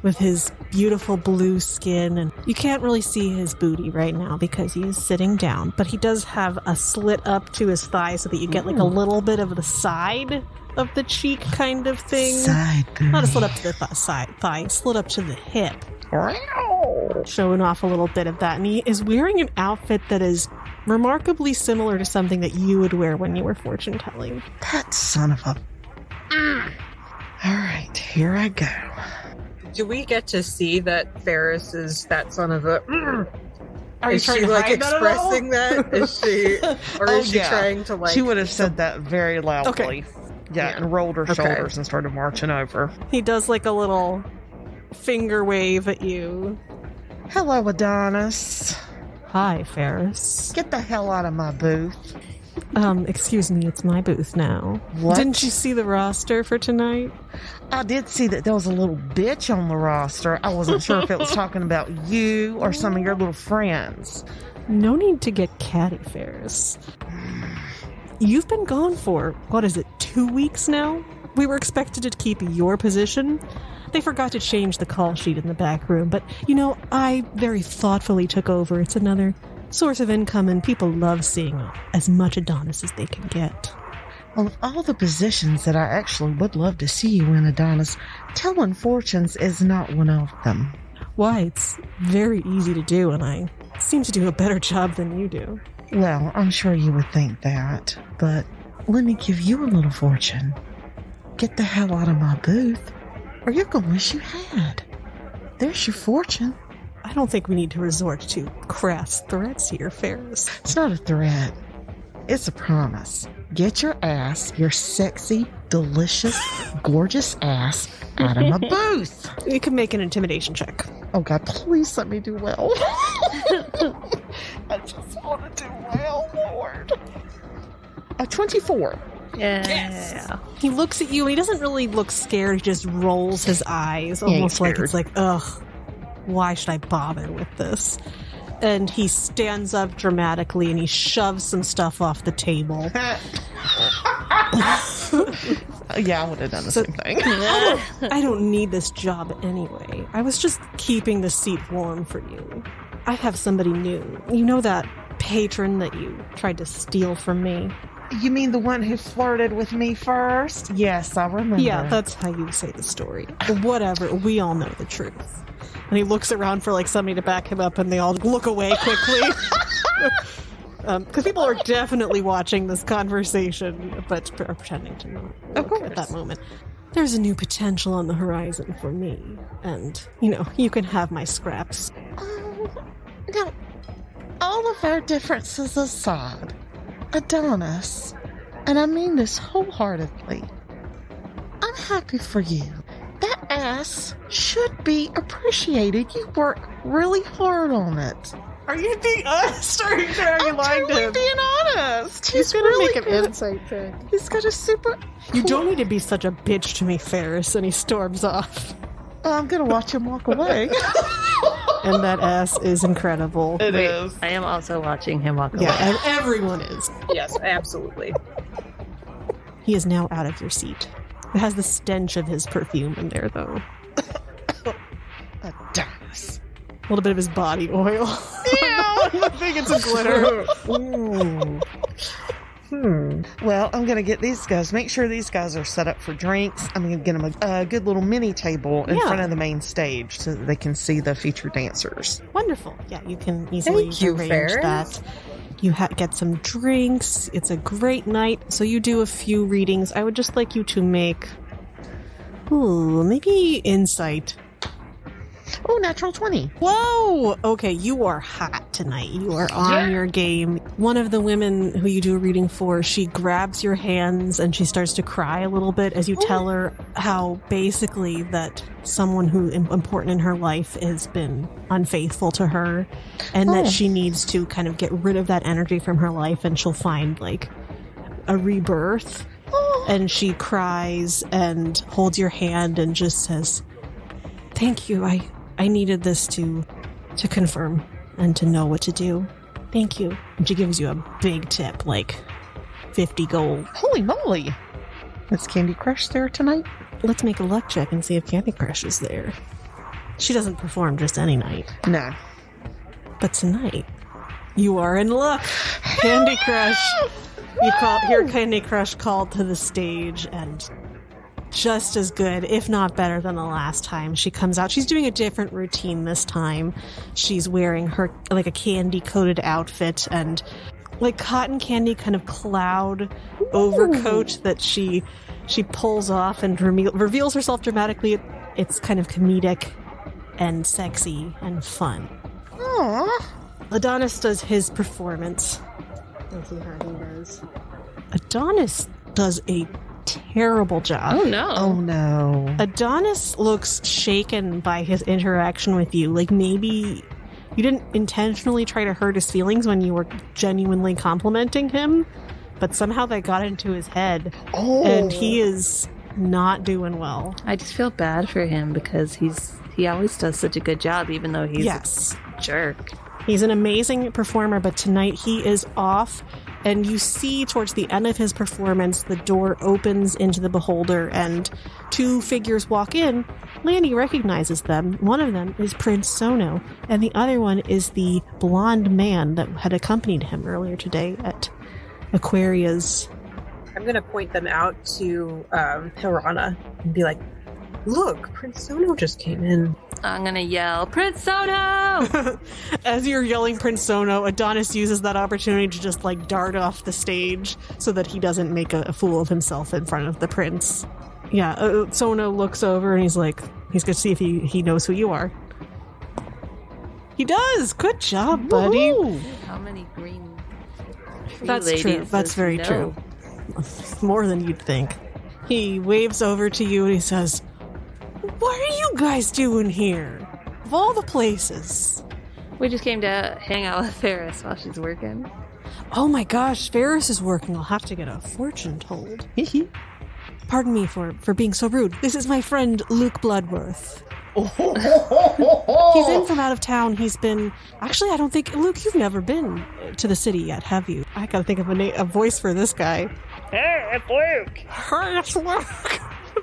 with his beautiful blue skin. And you can't really see his booty right now because he is sitting down, but he does have a slit up to his thigh so that you get like a little bit of the side of the cheek kind of thing. Side booty. Not a slit up to the thigh, slit up to the hip. Showing off a little bit of that. And he is wearing an outfit that is remarkably similar to something that you would wear when you were fortune telling. That son of a... All right, here I go. Do we get to see that Faris is that son of a... Are you is trying she to like hide that at all? expressing that? Is she, or is she trying to like? She would have said that very loudly. Okay. Yeah, and rolled her shoulders and started marching over. He does like a little finger wave at you. Hello, Adonis. Hi, Faris. Get the hell out of my booth. Excuse me, it's my booth now. What? Didn't you see the roster for tonight? I did see that there was a little bitch on the roster. I wasn't sure if it was talking about you or some of your little friends. No need to get catty, Faris. You've been gone for, 2 weeks now? We were expected to keep your position. They forgot to change the call sheet in the back room, but, I very thoughtfully took over. It's another source of income, and people love seeing as much Adonis as they can get. Well, of all the positions that I actually would love to see you in, Adonis, telling fortunes is not one of them. Why, it's very easy to do, and I seem to do a better job than you do. Well, I'm sure you would think that, but let me give you a little fortune. Get the hell out of my booth, or you're going to wish you had. There's your fortune. I don't think we need to resort to crass threats here, Faris. It's not a threat. It's a promise. Get your ass, your sexy, delicious, gorgeous ass, out of my booth. You can make an intimidation check. Oh, God, please let me do well. I just want to do well, Lord. 24. Yeah. Yes. He looks at you and he doesn't really look scared. He just rolls his eyes, almost like it's like, ugh, why should I bother with this? And he stands up dramatically and he shoves some stuff off the table. Yeah, I would have done the same thing. I don't need this job anyway. I was just keeping the seat warm for you. I have somebody new. You know that patron that you tried to steal from me? You mean the one who flirted with me first? Yes, I remember. Yeah, that's how you say the story. Whatever, we all know the truth. And he looks around for like somebody to back him up and they all look away quickly. Because people are definitely watching this conversation, but are pretending to not look at that moment. There's a new potential on the horizon for me. And, you can have my scraps. Now, all of our differences aside, Adonis, and I mean this wholeheartedly, I'm happy for you. That ass should be appreciated. You work really hard on it. Are you being honest or are you lying to him? I'm being honest. He's gonna really make an good. insight check. He's got a super... You don't need to be such a bitch to me, Faris. And he storms off. I'm gonna watch him walk away. And that ass is incredible. It is. I am also watching him walk away. Yeah, and everyone is. Yes, absolutely. He is now out of your seat. It has the stench of his perfume in there, though. Adonis. A little bit of his body oil. Yeah. I think it's a glitter. Well, I'm going to get these guys. Make sure these guys are set up for drinks. I'm going to get them a good little mini table in front of the main stage so that they can see the featured dancers. Wonderful. Yeah, you can easily arrange that. You get some drinks. It's a great night. So you do a few readings. I would just like you to make, maybe insight. Oh, natural 20. Whoa! Okay, you are hot tonight. You are on your game. One of the women who you do a reading for, she grabs your hands and she starts to cry a little bit as you tell her how basically that someone who important in her life has been unfaithful to her, and that she needs to kind of get rid of that energy from her life, and she'll find like a rebirth. And she cries and holds your hand and just says, "Thank you. I needed this to confirm and to know what to do. Thank you." And she gives you a big tip, like 50 gold. Holy moly. Is Candy Crush there tonight? Let's make a luck check and see if Candy Crush is there. She doesn't perform just any night. No. But tonight, you are in luck. Candy Crush. You hear Candy Crush called to the stage, and just as good, if not better than the last time. She comes out. She's doing a different routine this time. She's wearing her like a candy-coated outfit and like cotton candy kind of cloud overcoat that she pulls off and reveals herself dramatically. It's kind of comedic and sexy and fun. Aww. Adonis does his performance. Let's see how he does. Adonis does a terrible job. Oh no. Oh no. Adonis looks shaken by his interaction with you. Like maybe you didn't intentionally try to hurt his feelings when you were genuinely complimenting him, but somehow that got into his head. Oh. And he is not doing well. I just feel bad for him because he always does such a good job, even though he's a jerk. He's an amazing performer, but tonight he is off. And you see towards the end of his performance, the door opens into the beholder and two figures walk in. Lanny recognizes them. One of them is Prince Sono, and the other one is the blonde man that had accompanied him earlier today at Aquaria's. I'm going to point them out to Hilrana and be like, "Look, Prince Sono just came in." I'm going to yell, "Prince Sono!" As you're yelling Prince Sono, Adonis uses that opportunity to just like dart off the stage so that he doesn't make a fool of himself in front of the prince. Yeah, Sono looks over and he's like, he's going to see if he knows who you are. He does! Good job, buddy. Woo-hoo. How many green tree That's ladies true. That's very true. More than you'd think. He waves over to you and he says, "What are you guys doing here? Of all the places." We just came to hang out with Faris while she's working. Oh my gosh, Faris is working. I'll have to get a fortune told. Pardon me for being so rude. This is my friend Luke Bloodworth. He's in from out of town. He's been... Actually, I don't think... Luke, you've never been to the city yet, have you? I gotta think of a voice for this guy. Hey, it's Luke. Hey, it's Luke.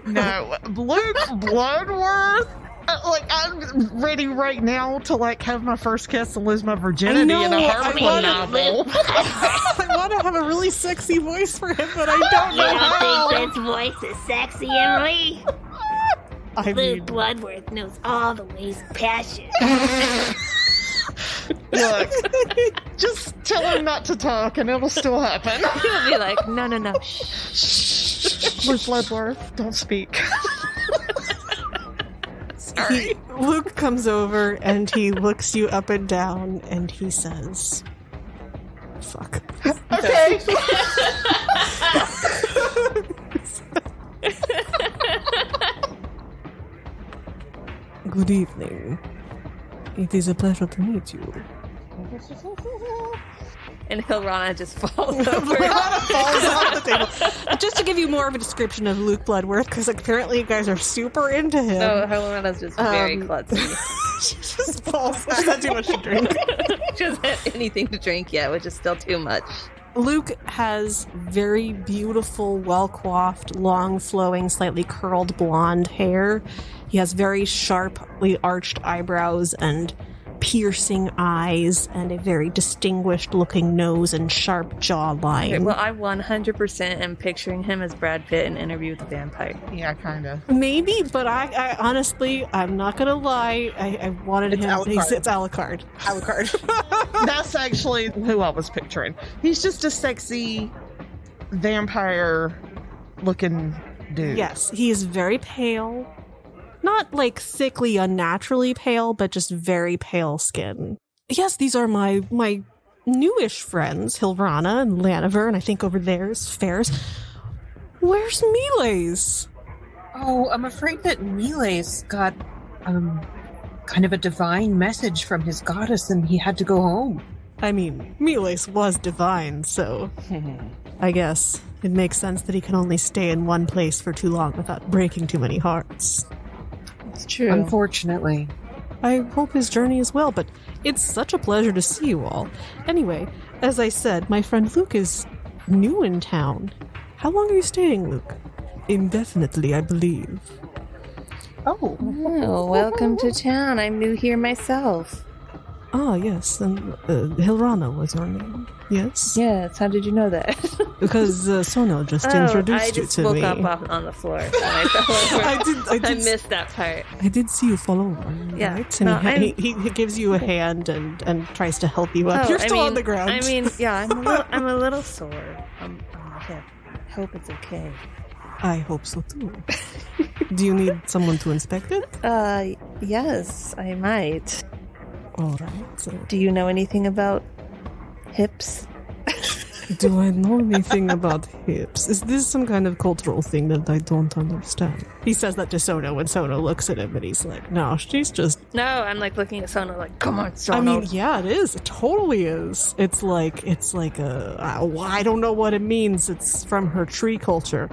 No, Luke Bloodworth. I'm ready right now to have my first kiss and lose my virginity in a Harlequin novel. I want to have a really sexy voice for him, but I don't know how. You don't think this voice is sexy, Emily? Luke Bloodworth knows all the ways of passion. Look, just tell him not to talk and it'll still happen. He'll be like, no, shh. Luke Bloodworth, don't speak. Luke comes over and he looks you up and down and he says, "Fuck." Okay. Good evening. It is a pleasure to meet you. And Hilrana just falls over. Hilrana falls off the table. Just to give you more of a description of Luke Bloodworth, because apparently you guys are super into him. No, Hilrana's just very klutzy. She just falls. She's had too much to drink. She doesn't have anything to drink yet, which is still too much. Luke has very beautiful, well-coiffed, long, flowing, slightly curled blonde hair. He has very sharply arched eyebrows and piercing eyes and a very distinguished-looking nose and sharp jawline. Okay, well, I 100% am picturing him as Brad Pitt in Interview with the Vampire. Yeah, kind of. Maybe, but I honestly, I'm not going to lie. I wanted him. It's a la carte. A la carte. That's actually who I was picturing. He's just a sexy vampire-looking dude. Yes, he is very pale. Not like sickly, unnaturally pale, but just very pale skin. Yes, these are my newish friends, Hilrana and Laniver, and I think over there is Faris. Where's Miles? Oh, I'm afraid that Miles got kind of a divine message from his goddess and he had to go home. I mean, Miles was divine, so I guess it makes sense that he can only stay in one place for too long without breaking too many hearts. It's true. Unfortunately. I hope his journey is well, but it's such a pleasure to see you all. Anyway, as I said, my friend Luke is new in town. How long are you staying, Luke? Indefinitely, I believe. Oh, welcome to town. I'm new here myself. Ah, yes, and Hilrana was your name, yes? Yes, how did you know that? Because Sono just introduced you to me. I just woke up on the floor and I fell over. I missed that part. I did see you fall over, yeah, right? And he gives you a hand and tries to help you up. You're still on the ground. I mean, yeah, I'm a little sore on my hip. I hope it's okay. I hope so too. Do you need someone to inspect it? Yes, I might. All right. Do you know anything about hips? Do I know anything about hips? Is this some kind of cultural thing that I don't understand? He says that to Sono when Sono looks at him and he's like, no, she's just... No, I'm like looking at Sono like, come on, Sono. I mean, yeah, it is. It totally is. It's like I don't know what it means. It's from her tree culture.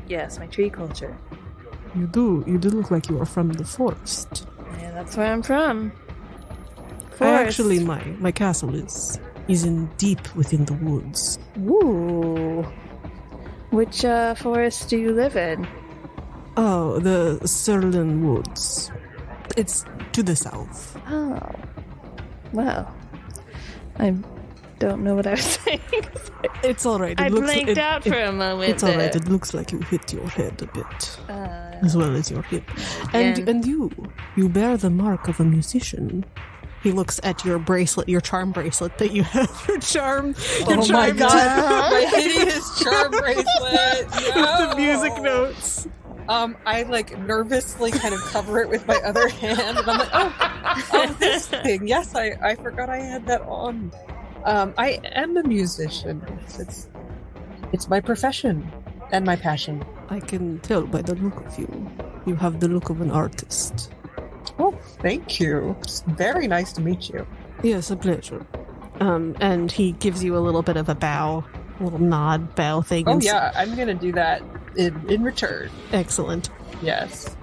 Yes, my tree culture. You do look like you are from the forest. Yeah, that's where I'm from. Actually, my castle is in deep within the woods. Ooh. Which forest do you live in? Oh, the Surlin Woods. It's to the south. Oh. Well, I don't know what I was saying. It's all right. I blanked out for a moment. It's all right. It looks like you hit your head a bit, as well as your hip. And you bear the mark of a musician. He looks at your bracelet, your charm bracelet that you have. Your charm. Oh my god! My hideous charm bracelet. No. With the music notes. I like nervously kind of cover it with my other hand, and I'm like, oh, this thing. Yes, I forgot I had that on. I am a musician. It's my profession and my passion. I can tell by the look of you. You have the look of an artist. Oh, thank you. It's very nice to meet you. Yes, a pleasure. And he gives you a little bit of a bow, a little nod, bow thing. Oh yeah, I'm gonna do that in return. Excellent. Yes.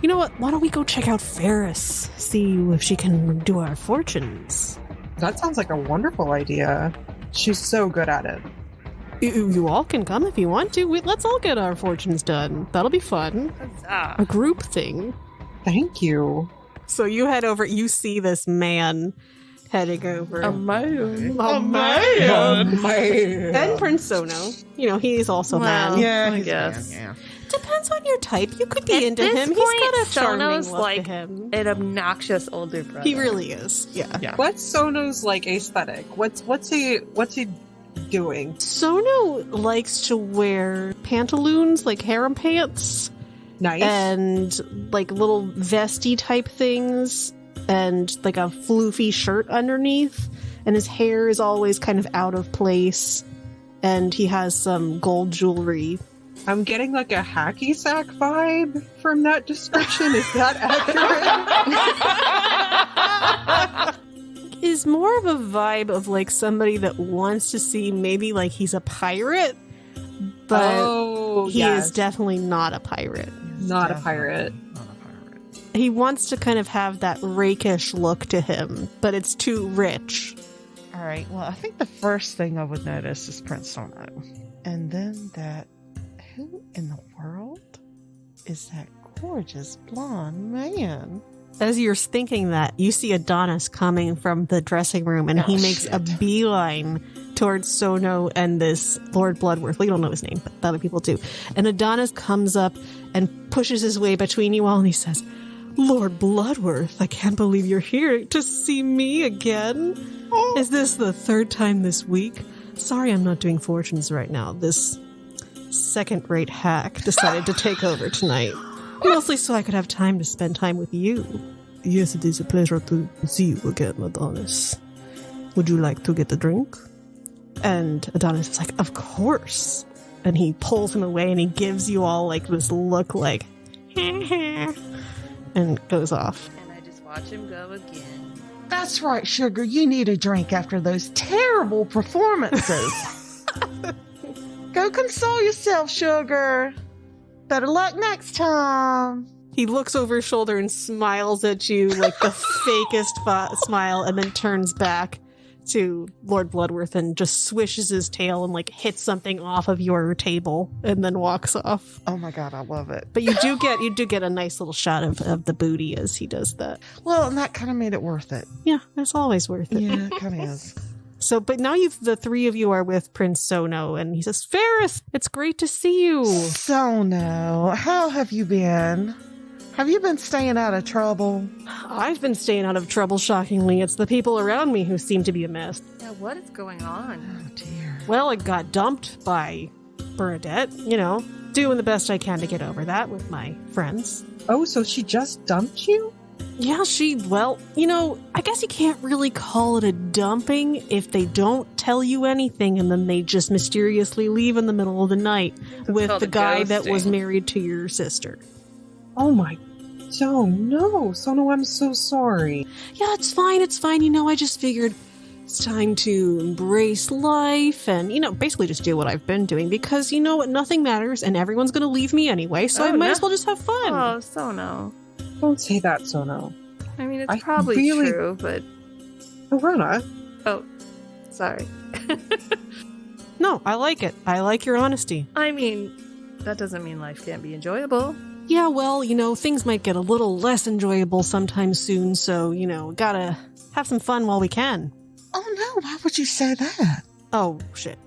You know what? Why don't we go check out Faris? See if she can do our fortunes. That sounds like a wonderful idea. She's so good at it. You all can come if you want to. Let's all get our fortunes done. That'll be fun. A group thing. Thank you. So you head over. You see this man heading over. A man. And Prince Sono. You know, he's also man. Yeah, I guess. Man, yeah. Depends on your type. You could be At into this him. Point, He's got a charming Sono's look like to him. an obnoxious older brother. He really is. Yeah. What's Sono's like aesthetic? What's he doing? Sono likes to wear pantaloons, like harem pants. Nice. And like little vesty type things, and like a floofy shirt underneath. And his hair is always kind of out of place. And he has some gold jewelry. I'm getting like a hacky sack vibe from that description. Is that accurate? Is more of a vibe of like somebody that wants to see maybe like he's a pirate, but he is definitely not a pirate. Not a pirate. He wants to kind of have that rakish look to him, but it's too rich. All right. Well, I think the first thing I would notice is Prince Sono. And then that... Who in the world is that gorgeous blonde man? As you're thinking that, you see Adonis coming from the dressing room, and he makes a beeline towards Sono and this Lord Bloodworth. We don't know his name, but other people do. And Adonis comes up and pushes his way between you all, and he says, Lord Bloodworth, I can't believe you're here to see me again. Is this the third time this week? Sorry I'm not doing fortunes right now. This second-rate hack decided to take over tonight. Mostly so I could have time to spend time with you. Yes, it is a pleasure to see you again, Adonis. Would you like to get a drink? And Adonis is like, of course. And he pulls him away and he gives you all like this look like, and goes off. And I just watch him go again. That's right, Sugar. You need a drink after those terrible performances. Go console yourself, Sugar. Better luck next time. He looks over his shoulder and smiles at you like the fakest smile, and then turns back to Lord Bloodworth and just swishes his tail and like hits something off of your table and then walks off. Oh my god, I love it. But you do get a nice little shot of the booty as he does that. Well, and that kind of made it worth it. Yeah, it's always worth it. Yeah, it kind of is. So, but now the three of you are with Prince Sono, and he says, Faris, it's great to see you. Sono, how have you been? Have you been staying out of trouble? I've been staying out of trouble, shockingly. It's the people around me who seem to be a mess. Yeah, what is going on? Oh, dear. Well, I got dumped by Bernadette, doing the best I can to get over that with my friends. Oh, so she just dumped you? Yeah, I guess you can't really call it a dumping if they don't tell you anything and then they just mysteriously leave in the middle of the night with the guy that was married to your sister. Oh my... Oh no, Sono, I'm so sorry. Yeah, it's fine. I just figured it's time to embrace life and, basically just do what I've been doing because, nothing matters and everyone's going to leave me anyway, so I might as well just have fun. Oh, Sono. Don't say that, Sono. I mean, it's probably true, but... Hilrana? Oh, sorry. No, I like it. I like your honesty. I mean, that doesn't mean life can't be enjoyable. Yeah, well, things might get a little less enjoyable sometime soon, so, gotta have some fun while we can. Oh no, why would you say that? Oh, shit,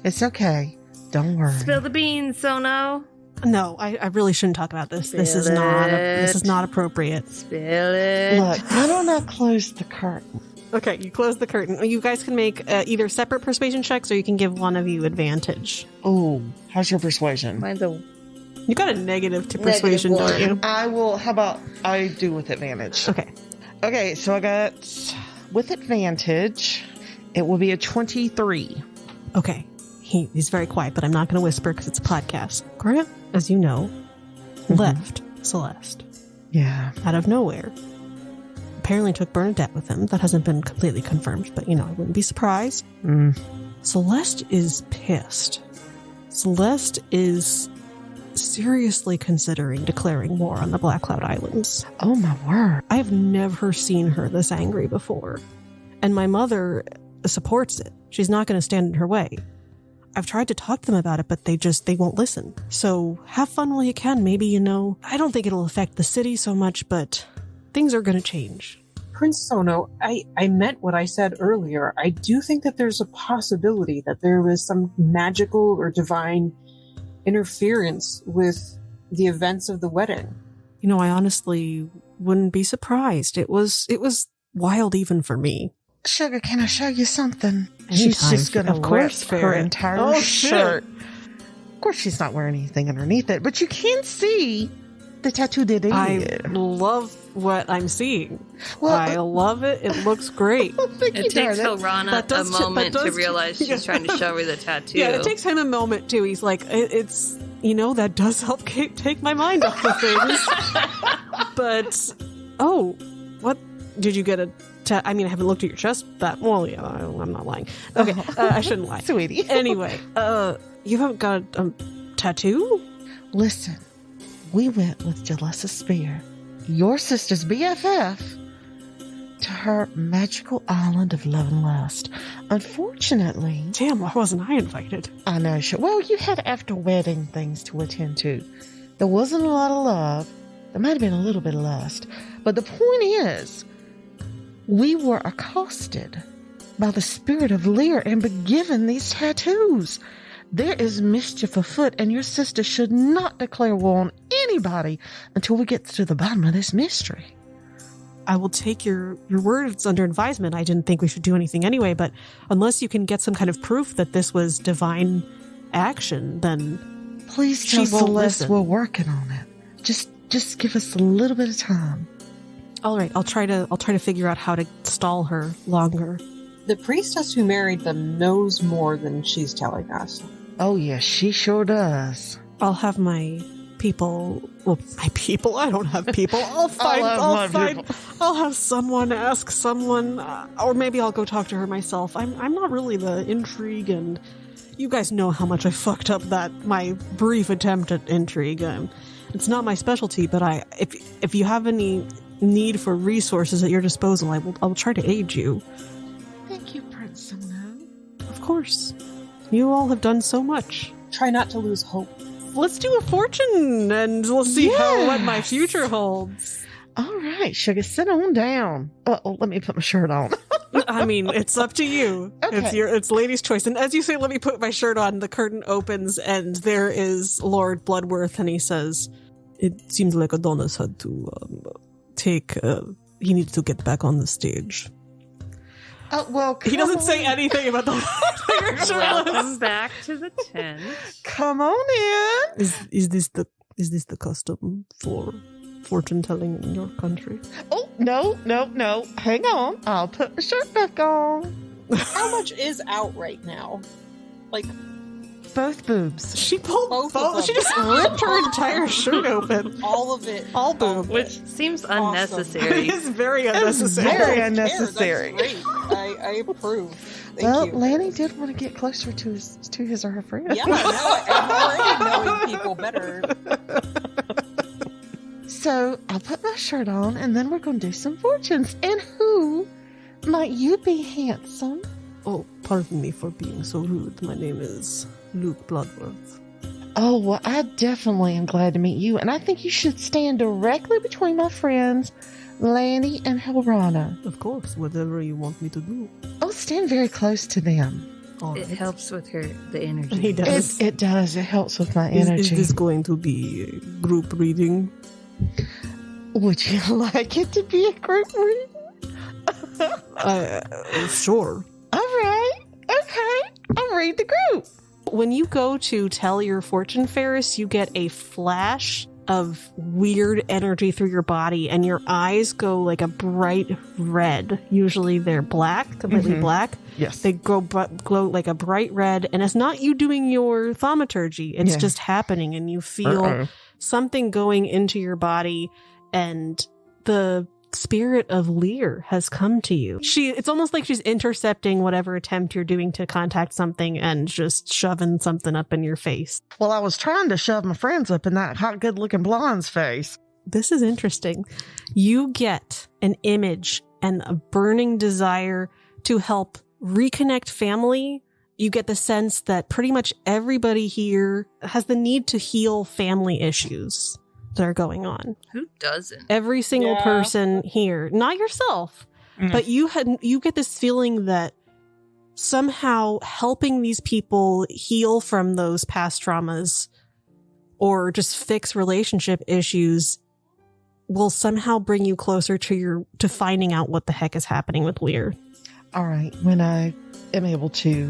It's okay. Don't worry. Spill the beans, Sono. No, I really shouldn't talk about this. This is not appropriate. Spill it. Look, why don't I close the curtain? Okay, you close the curtain. You guys can make either separate persuasion checks or you can give one of you advantage. Oh, how's your persuasion? Mine's a... You got a negative to persuasion, don't you? I will, how about I do with advantage? Okay, so I got, with advantage, it will be a 23. Okay, he's very quiet, but I'm not going to whisper because it's a podcast. Grant, as you know, left Celeste. Yeah. Out of nowhere. Apparently took Bernadette with him. That hasn't been completely confirmed, but, I wouldn't be surprised. Celeste is pissed. Celeste is seriously considering declaring war on the Black Cloud Islands. Oh my word. I've never seen her this angry before. And my mother supports it. She's not going to stand in her way. I've tried to talk to them about it, but they won't listen. So have fun while you can. Maybe, I don't think it'll affect the city so much, but things are going to change. Prince Sono, I meant what I said earlier. I do think that there's a possibility that there was some magical or divine interference with the events of the wedding. I honestly wouldn't be surprised. It was wild even for me. Sugar, can I show you something? Anytime. She's just going to rip fair. her entire shirt. Of course, she's not wearing anything underneath it, but you can see the tattoo they did. I love what I'm seeing. Well, I love it. It looks great. It takes Hilrana a moment to realize she's trying to show her the tattoo. Yeah, it takes him a moment too. He's like, it's, that does help take my mind off of things. But, what? Did you get a I haven't looked at your chest that well. Yeah, I'm not lying. Okay, I shouldn't lie. Sweetie. Anyway, you haven't got a tattoo? Listen, we went with Jalessa Spear, your sister's BFF, to her magical island of love and lust. Unfortunately... Damn, why wasn't I invited? I know. Well, you had after-wedding things to attend to. There wasn't a lot of love. There might have been a little bit of lust. But the point is, we were accosted by the spirit of Lear and been given these tattoos. There is mischief afoot, and your sister should not declare war on anybody until we get to the bottom of this mystery. I will take your words under advisement. I didn't think we should do anything anyway, but unless you can get some kind of proof that this was divine action, then please tell Celeste we're working on it. Just give us a little bit of time. All right, I'll try to figure out how to stall her longer. The priestess who married them knows more than she's telling us. Oh, yes, she sure does. I'll have my people. Well, my people. I don't have people. I'll have someone ask someone, or maybe I'll go talk to her myself. I'm not really the intrigue, and you guys know how much I fucked up my brief attempt at intrigue. It's not my specialty, but if you have any need for resources at your disposal, I will try to aid you. Thank you, Prince Simone. Of course. You all have done so much. Try not to lose hope. Let's do a fortune, and we'll see what my future holds. All right, sugar, sit on down. Oh, let me put my shirt on. I mean, it's up to you. Okay. It's ladies' choice. And as you say, let me put my shirt on, the curtain opens, and there is Lord Bloodworth, and he says, "It seems like Adonis had to he needs to get back on the stage." Well, he doesn't say anything about the Welcome back to the tent. Come on in. Is this the custom for fortune telling in your country? Oh, no. Hang on. I'll put my shirt back on. How much is out right now? Like, both boobs. She pulled both of them. She just ripped her entire shirt open. All of it. All boob. Which seems unnecessary. It is very unnecessary. Very unnecessary. That's great. I approve. Thank you. Lanny did want to get closer to his or her friend. Yeah, now I'm already knowing people better. So I'll put my shirt on, and then we're going to do some fortunes. And who might you be, handsome? Oh, pardon me for being so rude. My name is Luke Bloodworth. Oh, well, I definitely am glad to meet you, and I think you should stand directly between my friends, Lanny and Hilrana. Of course, whatever you want me to do. Oh, stand very close to them. All It right. helps with the energy. He does. It does. It helps with my energy. Is this going to be a group reading? Would you like it to be a group reading? Sure. All right. Okay. I'll read the group. When you go to tell your fortune, Faris, you get a flash of weird energy through your body, and your eyes go like a bright red. Usually they're black, completely black. Yes. They glow like a bright red, and it's not you doing your thaumaturgy. It's just happening, and you feel something going into your body, and the spirit of Lear has come to you. It's almost like she's intercepting whatever attempt you're doing to contact something and just shoving something up in your face. Well, I was trying to shove my friends up in that hot, good-looking blonde's face. This is interesting. You get an image and a burning desire to help reconnect family. You get the sense that pretty much everybody here has the need to heal family issues that are going on. Who doesn't? Every single person here, not yourself, but you get this feeling that somehow helping these people heal from those past traumas or just fix relationship issues will somehow bring you closer to finding out what the heck is happening with Lear. All right. When I am able to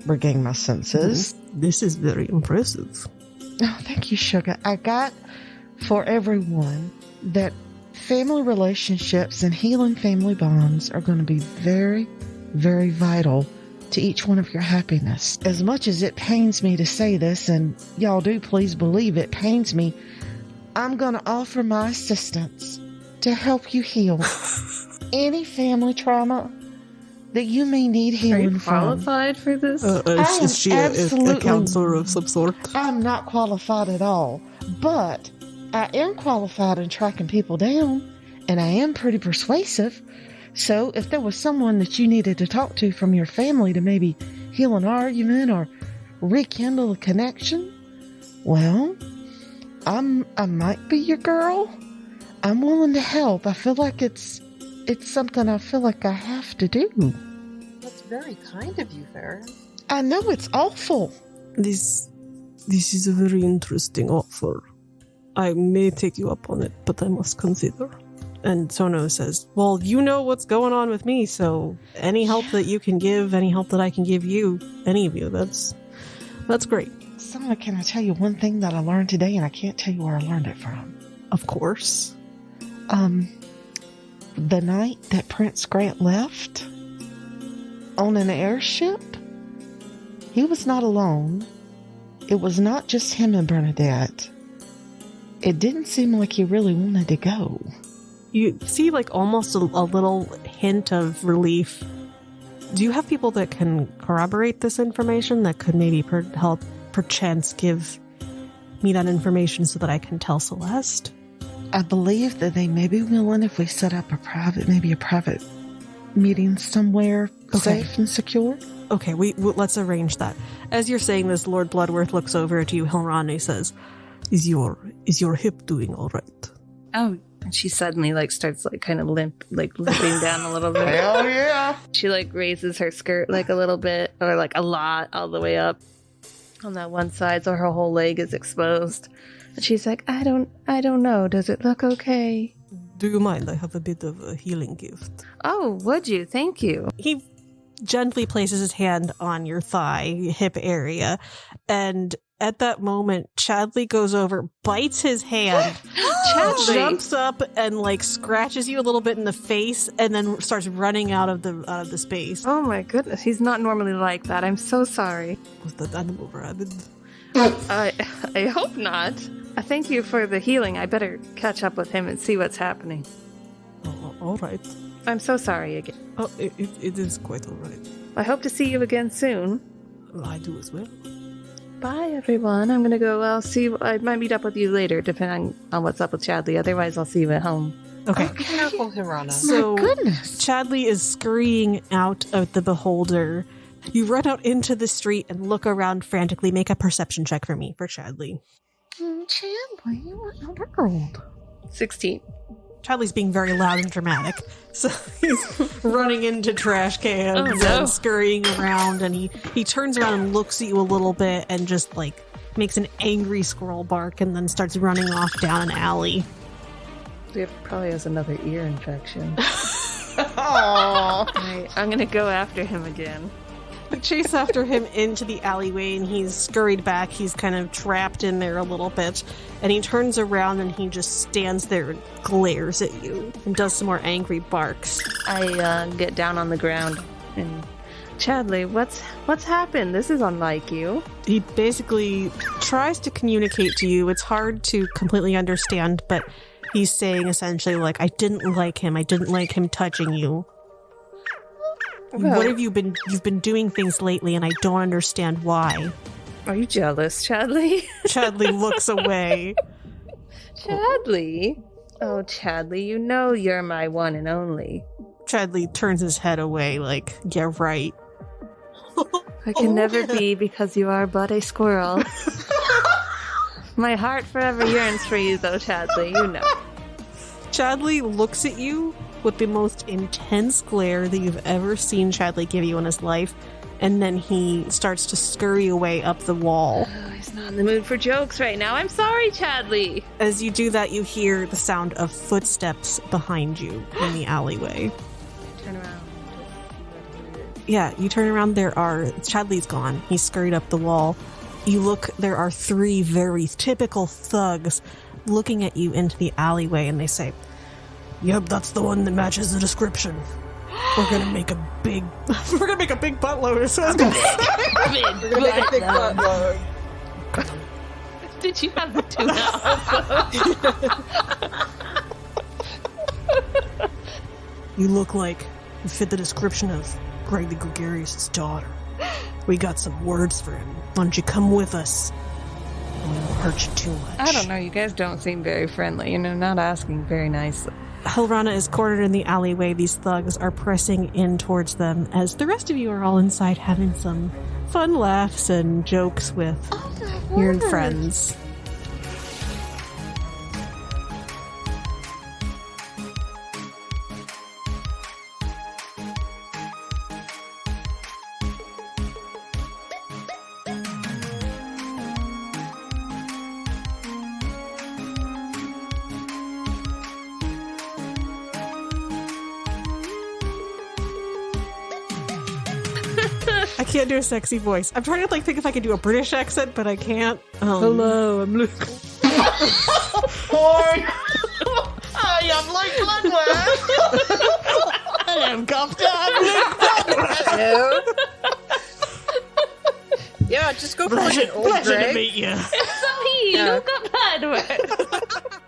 regain my senses. This is very impressive. Oh, thank you, Sugar. I got for everyone that family relationships and healing family bonds are going to be very, very vital to each one of your happiness. As much as it pains me to say this, and y'all do please believe it pains me, I'm going to offer my assistance to help you heal any family trauma that you may need healing Are you qualified for this? Is she a counselor of some sort? I'm not qualified at all, but I am qualified in tracking people down, and I am pretty persuasive. So if there was someone that you needed to talk to from your family to maybe heal an argument or rekindle a connection, well, I might be your girl. I'm willing to help. I feel like it's something I feel like I have to do. That's very kind of you, Faris. I know it's awful. This is a very interesting offer. I may take you up on it, but I must consider. And Sono says, well, you know what's going on with me, so any help that you can give, any help that I can give you, any of you, that's great. Sono, can I tell you one thing that I learned today, and I can't tell you where I learned it from? Of course. The night that Prince Grant left on an airship, he was not alone. It was not just him and Bernadette. It didn't seem like he really wanted to go. You see, like, almost a little hint of relief. Do you have people that can corroborate this information that could maybe help perchance give me that information so that I can tell Celeste? I believe that they may be willing if we set up a private meeting somewhere safe and secure. Okay, let's arrange that. As you're saying this, Lord Bloodworth looks over at you, Hilrana, and he says, Is your hip doing all right? Oh, and she suddenly starts kind of limping down a little bit. Hell yeah! She raises her skirt a little bit, or a lot, all the way up on that one side, so her whole leg is exposed. And she's like, I don't know. Does it look okay? Do you mind? I have a bit of a healing gift. Oh, would you? Thank you. He gently places his hand on your thigh, hip area, and at that moment, Chadley goes over, bites his hand, Chadley jumps up and scratches you a little bit in the face, and then starts running out of the space. Oh my goodness, he's not normally like that. I'm so sorry. Was that animal rabid? I hope not. I thank you for the healing. I better catch up with him and see what's happening. Oh, all right. I'm so sorry again. Oh, it is quite all right. I hope to see you again soon. I do as well. Bye, everyone. I'm gonna go. I might meet up with you later, depending on what's up with Chadley. Otherwise, I'll see you at home. Okay. Oh, careful, Hilrana. So, my goodness. Chadley is scurrying out of the Beholder. You run out into the street and look around frantically. Make a perception check for me, for Chadley. Chadley, what in the world? 16. Chadley's being very loud and dramatic. So he's running into trash cans and scurrying around, and he turns around and looks at you a little bit and just makes an angry squirrel bark and then starts running off down an alley. He probably has another ear infection. Aww. I'm gonna go after him again. You chase after him into the alleyway, and he's scurried back. He's kind of trapped in there a little bit, and he turns around and he just stands there and glares at you and does some more angry barks. I get down on the ground and, Chadley, what's happened? This is unlike you. He basically tries to communicate to you. It's hard to completely understand, but he's saying essentially I didn't like him touching you. Well, what have you been? You've been doing things lately, and I don't understand why. Are you jealous, Chadley? Chadley looks away. Chadley? Oh, Chadley, you know you're my one and only. Chadley turns his head away yeah, right. I can never be because you are but a squirrel. My heart forever yearns for you, though, Chadley, you know. Chadley looks at you with the most intense glare that you've ever seen Chadley give you in his life, and then he starts to scurry away up the wall. Oh, he's not in the mood for jokes right now. I'm sorry, Chadley. As you do that, you hear the sound of footsteps behind you in the alleyway. Turn around. Yeah, you turn around, Chadley's gone. He scurried up the wall. You look, there are 3 very typical thugs looking at you into the alleyway, and they say, "Yep, that's the one that matches the description. We're gonna make a big buttload." So we're gonna make a big buttload. Did you have the tuna also? You look like you fit the description of Greg the Gregarious' daughter. We got some words for him. Why don't you come with us? We won't hurt you too much. I don't know, you guys don't seem very friendly. Not asking very nicely. Hilrana is cornered in the alleyway. These thugs are pressing in towards them as the rest of you are all inside having some fun laughs and jokes with your friends. I can't do a sexy voice. I'm trying to think if I can do a British accent, but I can't. Hello, I'm Luke. Porn! I am like Bloodworth! Hello, Governor! Hello. Yeah, just go for like an old Pleasure gray. to meet you. It's me, Yeah. Luca Bloodworth.